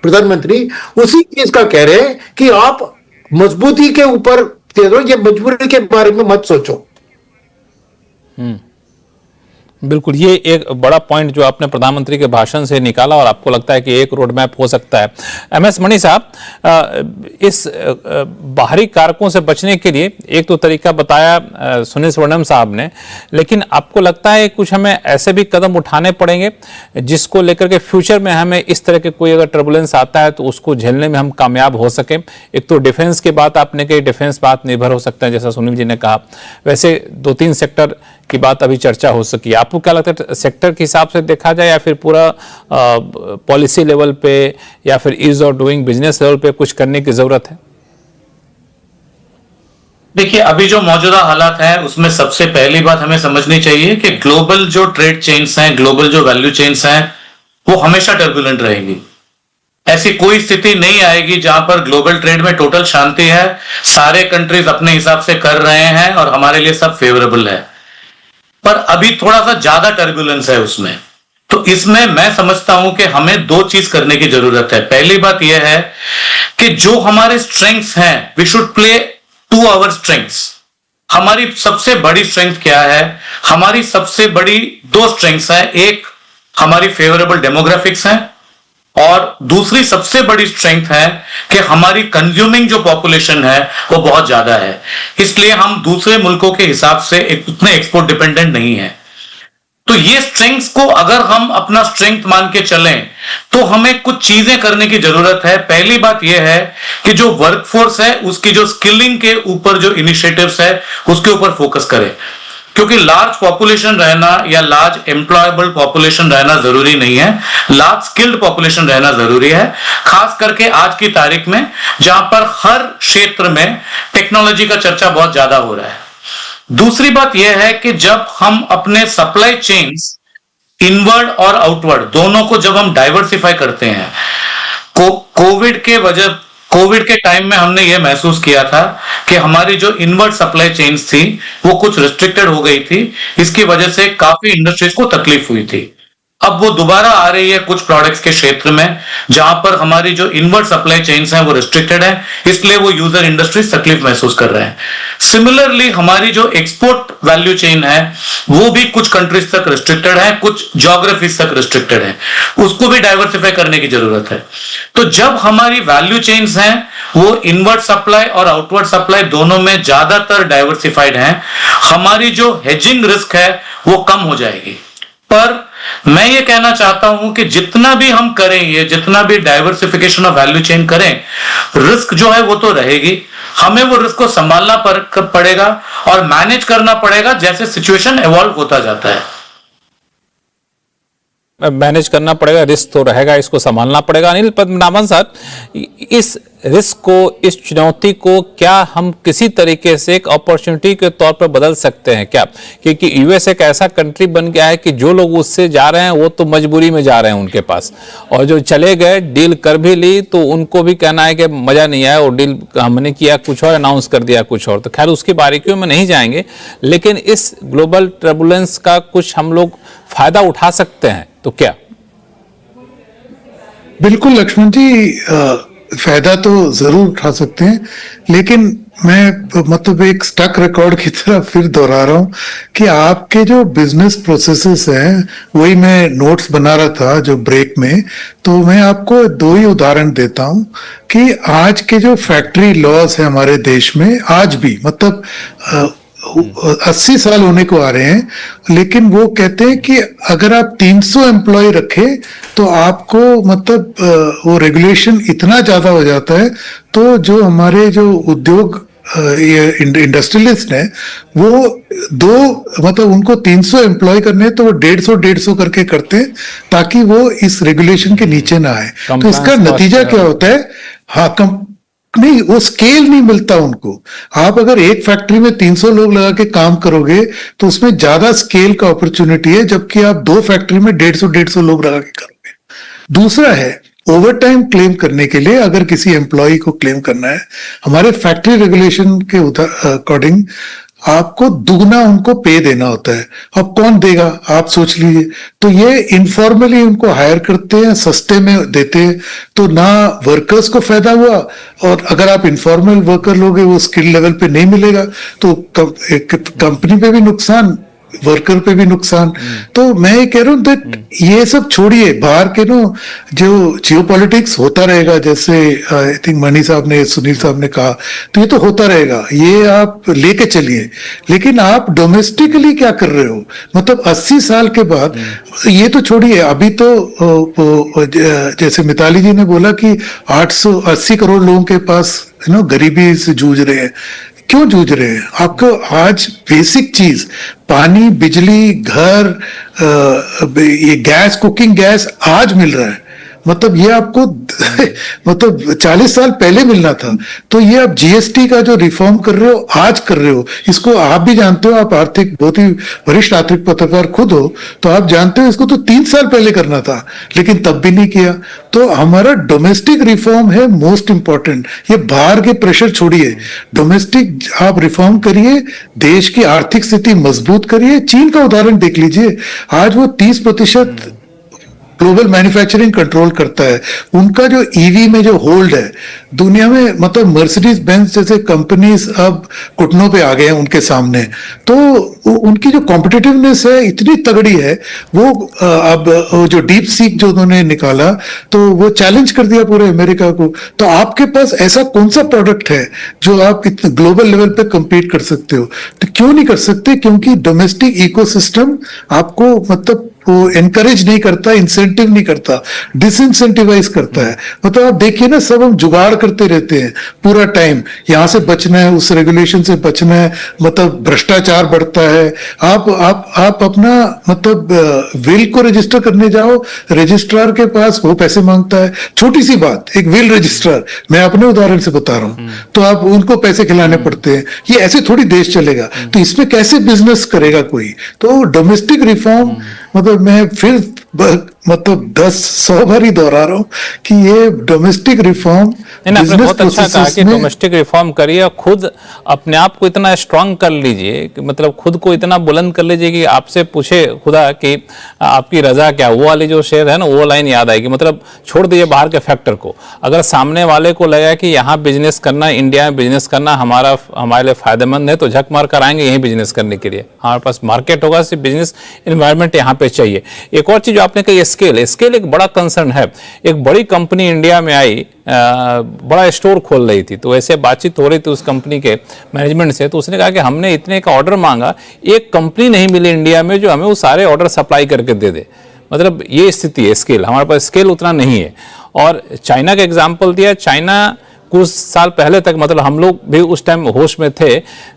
प्रधानमंत्री, उसी चीज का कह रहे हैं कि आप मजबूती के ऊपर दे दो, ये मजबूरी के बारे में मत सोचो। बिल्कुल, ये एक बड़ा पॉइंट जो आपने प्रधानमंत्री के भाषण से निकाला और आपको लगता है कि एक रोड मैप हो सकता है। एमएस मणि साहब, इस बाहरी कारकों से बचने के लिए एक तो तरीका बताया सुनील सुवर्णम साहब ने, लेकिन आपको लगता है कुछ हमें ऐसे भी कदम उठाने पड़ेंगे जिसको लेकर के फ्यूचर में हमें इस तरह के कोई अगर टर्बुलेंस आता है तो उसको झेलने में हम कामयाब हो सकें? एक तो डिफेंस की बात आपने कही, डिफेंस बात निर्भर हो सकता है जैसा सुनील जी ने कहा, वैसे 2-3 सेक्टर की बात अभी चर्चा हो सकी। आपको क्या लगता है, सेक्टर के हिसाब से देखा जाए या फिर पूरा पॉलिसी लेवल पे या फिर ease of doing business level पे कुछ करने की जरूरत है? देखिए, अभी जो मौजूदा हालात हैं उसमें सबसे पहली बात हमें समझनी चाहिए कि ग्लोबल जो ट्रेड चेन्स हैं, ग्लोबल जो वैल्यू चेन्स हैं, वो हमेशा टर्बुलेंट रहेंगी। ऐसी कोई स्थिति नहीं आएगी जहां पर ग्लोबल ट्रेड में टोटल शांति है, सारे कंट्रीज अपने हिसाब से कर रहे हैं और हमारे लिए सब फेवरेबल है। पर अभी थोड़ा सा ज्यादा टर्बुलेंस है उसमें। तो इसमें मैं समझता हूं कि हमें 2 चीज करने की जरूरत है। पहली बात यह है कि जो हमारे स्ट्रेंथ्स हैं, we should play to our strengths. हमारी सबसे बड़ी स्ट्रेंथ क्या है? हमारी सबसे बड़ी 2 स्ट्रेंथ्स हैं। एक हमारी फेवरेबल डेमोग्राफिक्स हैं और दूसरी सबसे बड़ी स्ट्रेंथ है कि हमारी कंज्यूमिंग जो पॉपुलेशन है वो बहुत ज्यादा है। इसलिए हम दूसरे मुल्कों के हिसाब से उतने एक्सपोर्ट डिपेंडेंट नहीं है। तो ये स्ट्रेंथ्स को अगर हम अपना स्ट्रेंथ मान के चलें तो हमें कुछ चीजें करने की जरूरत है। पहली बात यह है कि जो वर्कफोर्स है उसकी जो स्किलिंग के ऊपर जो इनिशिएटिव्स है उसके ऊपर फोकस करें, क्योंकि लार्ज पॉपुलेशन रहना या लार्ज एम्प्लॉयबल पॉपुलेशन रहना जरूरी नहीं है, लार्ज स्किल्ड पॉपुलेशन रहना जरूरी है, खास करके आज की तारीख में जहां पर हर क्षेत्र में टेक्नोलॉजी का चर्चा बहुत ज्यादा हो रहा है। दूसरी बात यह है कि जब हम अपने सप्लाई चेन्स इनवर्ड और आउटवर्ड दोनों को जब हम डाइवर्सिफाई करते हैं, कोविड के टाइम में हमने यह महसूस किया था कि हमारी जो इनवर्ड सप्लाई चेन्स थी वो कुछ रिस्ट्रिक्टेड हो गई थी। इसकी वजह से काफी इंडस्ट्रीज को तकलीफ हुई थी। अब वो दोबारा आ रही है कुछ प्रोडक्ट्स के क्षेत्र में जहां पर हमारी जो इनवर्ड सप्लाई चेन्स हैं वो रिस्ट्रिक्टेड है, इसलिए वो यूजर इंडस्ट्रीज तकलीफ महसूस कर रहे हैं। सिमिलरली हमारी जो एक्सपोर्ट वैल्यू चेन है वो भी कुछ कंट्रीज तक रिस्ट्रिक्टेड है, कुछ ज्योग्राफीज तक रिस्ट्रिक्टेड है, उसको भी डाइवर्सिफाई करने की जरूरत है। तो जब हमारी वैल्यू चेन्स हैं वो इनवर्ड सप्लाई और आउटवर्ड सप्लाई दोनों में ज्यादातर डाइवर्सिफाइड है, हमारी जो हेजिंग रिस्क है वो कम हो जाएगी। पर मैं ये कहना चाहता हूं कि जितना भी हम करें, ये जितना भी डाइवर्सिफिकेशन ऑफ वैल्यू चेन करें, रिस्क जो है वो तो रहेगी। हमें वो रिस्क को संभालना पड़ेगा और मैनेज करना पड़ेगा जैसे सिचुएशन इवॉल्व होता जाता है। मैनेज करना पड़ेगा, रिस्क तो रहेगा, इसको संभालना पड़ेगा। अनिल पद्मनाभन साहब, इस रिस्क को, इस चुनौती को क्या हम किसी तरीके से एक अपॉर्चुनिटी के तौर पर बदल सकते हैं क्या? क्योंकि यूएस एक ऐसा कंट्री बन गया है कि जो लोग उससे जा रहे हैं वो तो मजबूरी में जा रहे हैं उनके पास, और जो चले गए, डील कर भी ली, तो उनको भी कहना है कि मजा नहीं आया, और डील हमने किया कुछ और, अनाउंस कर दिया कुछ और। तो खैर उसकी बारीकियों में नहीं जाएंगे, लेकिन इस ग्लोबल टर्बुलेंस का कुछ हम लोग फायदा उठा सकते हैं तो क्या? बिल्कुल लक्ष्मण जी, फायदा तो जरूर उठा सकते हैं, लेकिन मैं मतलब एक स्टक रिकॉर्ड की तरह फिर दोहरा रहा हूं कि आपके जो बिजनेस प्रोसेसेस हैं, वही मैं नोट्स बना रहा था जो ब्रेक में, तो मैं आपको 2 ही उदाहरण देता हूं कि आज के जो फैक्ट्री लॉज है हमारे देश में, आज भी मतलब 80 साल होने को आ रहे हैं, लेकिन वो कहते हैं कि अगर आप 300 एम्प्लॉय रखें तो आपको मतलब वो रेगुलेशन इतना ज्यादा हो जाता है, तो जो हमारे जो उद्योग इंडस्ट्रियलिस्ट हैं वो मतलब उनको 300 एम्प्लॉय करने तो वो 150 करके करते हैं ताकि वो इस रेगुलेशन के नीचे ना आए। तो इसका नतीजा क्या होता है? हाँ, नहीं, वो स्केल नहीं मिलता उनको। आप अगर एक फैक्ट्री में 300 लोग लगा के काम करोगे तो उसमें ज्यादा स्केल का अपॉर्चुनिटी है, जबकि आप 2 फैक्ट्री में 150 लोग लगा के करोगे। दूसरा है ओवर टाइम क्लेम करने के लिए, अगर किसी एम्प्लॉय को क्लेम करना है, हमारे फैक्ट्री रेगुलेशन के अकॉर्डिंग आपको दुगना उनको पे देना होता है। अब कौन देगा आप सोच लीजिए। तो ये इनफॉर्मली उनको हायर करते हैं, सस्ते में देते हैं, तो ना वर्कर्स को फायदा हुआ, और अगर आप इनफॉर्मल वर्कर लोगे वो स्किल लेवल पे नहीं मिलेगा, तो कंपनी पे भी नुकसान, वर्कर पे भी नुकसान। तो मैं ये कह रहा हूँ दैट ये सब छोड़िए, बाहर के नो जो जियोपॉलिटिक्स होता रहेगा, जैसे आई थिंक मणि साहब ने, सुनील साहब ने कहा, तो ये तो होता रहेगा, ये आप लेके चलिए। लेकिन आप डोमेस्टिकली क्या कर रहे हो, मतलब 80 साल के बाद, ये तो छोड़िए, अभी तो जैसे मिताली जी ने बोला कि 880 करोड़ लोगों के पास गरीबी से जूझ रहे हैं। क्यों जूझ रहे हैं? आपको आज बेसिक चीज, पानी, बिजली, घर, ये गैस, कुकिंग गैस आज मिल रहा है। मतलब ये आपको मतलब 40 साल पहले मिलना था। तो ये आप जीएसटी का जो रिफॉर्म कर रहे हो, आज कर रहे हो, इसको आप भी जानते हो, आप आर्थिक, बहुत ही वरिष्ठ आर्थिक पत्रकार खुद हो, तो आप जानते हो इसको तो 3 साल पहले करना था, लेकिन तब भी नहीं किया। तो हमारा डोमेस्टिक रिफॉर्म है मोस्ट इंपॉर्टेंट। ये बाहर के प्रेशर छोड़िए, डोमेस्टिक आप रिफॉर्म करिए, देश की आर्थिक स्थिति मजबूत करिए। चीन का उदाहरण देख लीजिए, आज वो 30% ग्लोबल मैन्युफैक्चरिंग कंट्रोल करता है। उनका जो ईवी में जो होल्ड है दुनिया में, मतलब मर्सिडीज बेंज जैसे कंपनीज अब घुटनों पे आ गए हैं उनके सामने। तो उनकी जो कॉम्पिटिटिवनेस है इतनी तगड़ी है, वो अब जो डीप सीक जो उन्होंने निकाला, तो वो चैलेंज कर दिया पूरे अमेरिका को। तो आपके पास ऐसा कौन सा प्रोडक्ट है जो आप इतने ग्लोबल लेवल पे compete कर सकते हो? तो क्यों नहीं कर सकते? क्योंकि डोमेस्टिक इकोसिस्टम आपको मतलब वो एनकरेज नहीं करता, इंसेंटिव नहीं करता, डिसइंसेंटिवाइज करता है। मतलब आप देखिए ना, सब हम जुगाड़ करते रहते हैं पूरा टाइम, यहां से बचना है, उस रेगुलेशन से बचना है, मतलब भ्रष्टाचार बढ़ता है। आप अपना मतलब विल को रजिस्टर करने जाओ, रजिस्ट्रार के पास वो पैसे मांगता है। छोटी सी बात, एक विल रजिस्ट्रार, मैं अपने उदाहरण से बता रहा हूं, तो आप उनको पैसे खिलाने पड़ते हैं। ये ऐसे थोड़ी देश चलेगा। तो इसमें कैसे बिजनेस करेगा कोई? तो डोमेस्टिक रिफॉर्म, मतलब मैं फिर मतलब 10-100 बार ही दोहरा रहा हूं कि ये डोमेस्टिक रिफॉर्म, नहीं, आपने बहुत अच्छा कहा कि डोमेस्टिक रिफॉर्म करिए और खुद अपने आप को इतना स्ट्रांग कर लीजिए कि मतलब खुद को इतना बुलंद कर लीजिए कि आपसे पूछे खुदा कि आपकी रजा क्या। वो वाली जो शेर है ना, वो लाइन याद आएगी। मतलब छोड़ दीजिए बाहर के फैक्टर को, अगर सामने वाले को लगा कि यहाँ बिजनेस करना, इंडिया में बिजनेस करना हमारे लिए फायदेमंद है, तो झक मार कर आएंगे यहीं बिजनेस करने के लिए। हमारे पास मार्केट होगा, सिर्फ बिजनेस एनवायरनमेंट यहाँ पे चाहिए। एक और चीज आपने कही, स्केल एक बड़ा कंसर्न है। एक बड़ी कंपनी इंडिया में आई, बड़ा स्टोर खोल रही थी, तो ऐसे बातचीत हो रही थी उस कंपनी के मैनेजमेंट से, तो उसने कहा कि हमने इतने का ऑर्डर मांगा, एक कंपनी नहीं मिली इंडिया में जो हमें वो सारे ऑर्डर सप्लाई करके दे दे। मतलब ये स्थिति है, स्केल हमारे पास स्केल उतना नहीं है। और चाइना का एग्जाम्पल दिया, चाइना कुछ साल पहले तक, मतलब हम लोग भी उस टाइम होश में थे,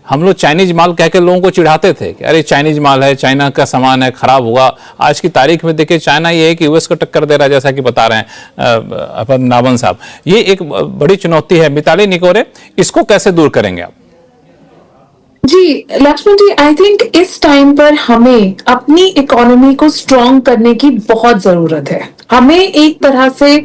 हम लोग चाइनीज माल कह के लोगों को चिढ़ाते थे कि अरे चाइनीज माल है, चाइना का सामान है, खराब होगा। आज की तारीख में देखिए चाइना ये है कि यूएस को टक्कर दे रहा है, जैसा कि बता रहे हैं अपन नावन साहब। ये एक बड़ी चुनौती है। मिताली निकोरे, इसको कैसे दूर करेंगे आप? जी लक्ष्मण जी, आई थिंक इस टाइम पर हमें अपनी इकोनॉमी को स्ट्रॉन्ग करने की बहुत जरूरत है। हमें एक तरह से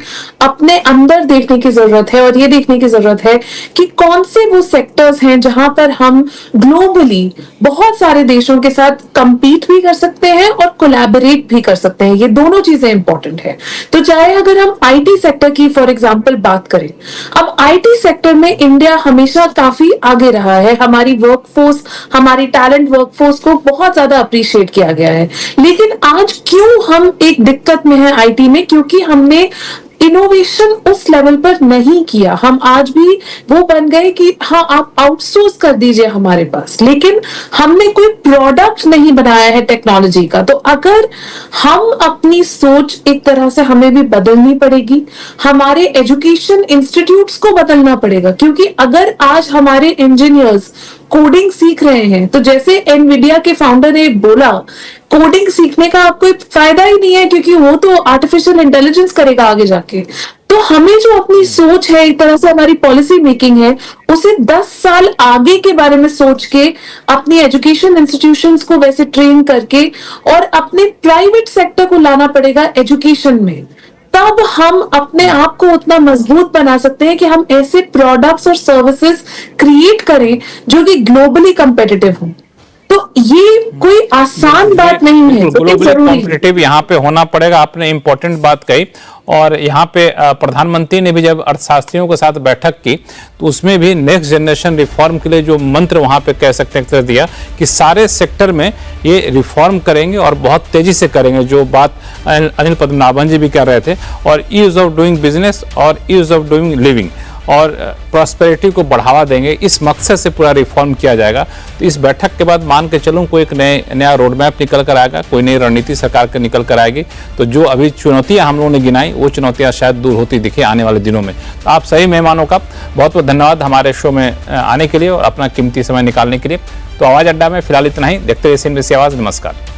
अपने अंदर देखने की जरूरत है और ये देखने की जरूरत है कि कौन से वो सेक्टर्स हैं जहां पर हम ग्लोबली बहुत सारे देशों के साथ कंपीट भी कर सकते हैं और कोलैबोरेट भी कर सकते हैं। ये दोनों चीजें इंपॉर्टेंट है। तो चाहे अगर हम आईटी सेक्टर की फॉर एग्जांपल बात करें, अब आईटी सेक्टर में इंडिया हमेशा काफी आगे रहा है। हमारी वर्कफोर्स, हमारी टैलेंट वर्कफोर्स को बहुत ज्यादा अप्रिशिएट किया गया है। लेकिन आज क्यों हम एक दिक्कत में है आईटी में? क्योंकि हमने इनोवेशन उस लेवल पर नहीं किया। हम आज भी वो बन गए कि हाँ आप आउटसोर्स कर दीजिए हमारे पास, लेकिन हमने कोई प्रोडक्ट नहीं बनाया है टेक्नोलॉजी का। तो अगर हम अपनी सोच एक तरह से हमें भी बदलनी पड़ेगी, हमारे एजुकेशन इंस्टीट्यूट्स को बदलना पड़ेगा। क्योंकि अगर आज हमारे इंजीनियर्स कोडिंग सीख रहे हैं, तो जैसे एनवीडिया के फाउंडर ने बोला, कोडिंग सीखने का कोई फायदा ही नहीं है क्योंकि वो तो आर्टिफिशियल इंटेलिजेंस करेगा आगे जाके। तो हमें जो अपनी सोच है, एक तरह से हमारी पॉलिसी मेकिंग है, उसे 10 साल आगे के बारे में सोच के अपनी एजुकेशन इंस्टीट्यूशंस को वैसे ट्रेन करके और अपने प्राइवेट सेक्टर को लाना पड़ेगा एजुकेशन में। तब हम अपने आप को उतना मजबूत बना सकते हैं कि हम ऐसे प्रोडक्ट्स और सर्विसेज क्रिएट करें जो कि ग्लोबली कंपेटिटिव हो। तो ये कोई आसान बात नहीं है, लेकिन ग्लोबली जरूरी है। कॉम्पिटिटिव यहाँ पे होना पड़ेगा। आपने इंपॉर्टेंट बात कही। और यहाँ पे प्रधानमंत्री ने भी जब अर्थशास्त्रियों के साथ बैठक की तो उसमें भी नेक्स्ट जनरेशन रिफॉर्म के लिए जो मंत्र वहाँ पे कह सकते हैं दिया कि सारे सेक्टर में ये रिफॉर्म करेंगे और बहुत तेजी से करेंगे, जो बात अनिल पद्मनाभन जी भी कर रहे थे। और ईज ऑफ डूइंग बिजनेस और ईज ऑफ डूइंग लिविंग और प्रॉस्पेरिटी को बढ़ावा देंगे, इस मकसद से पूरा रिफॉर्म किया जाएगा। तो इस बैठक के बाद मान के चलूँ कोई एक नया रोड मैप निकल कर आएगा, कोई नई रणनीति सरकार के निकल कर आएगी। तो जो अभी चुनौतियां हम लोगों ने गिनाई वो चुनौतियां शायद दूर होती दिखे आने वाले दिनों में। तो आप सही मेहमानों का बहुत बहुत धन्यवाद हमारे शो में आने के लिए और अपना कीमती समय निकालने के लिए। तो आवाज़ अड्डा में फिलहाल इतना ही। देखते रहिए CNBC आवाज़। नमस्कार।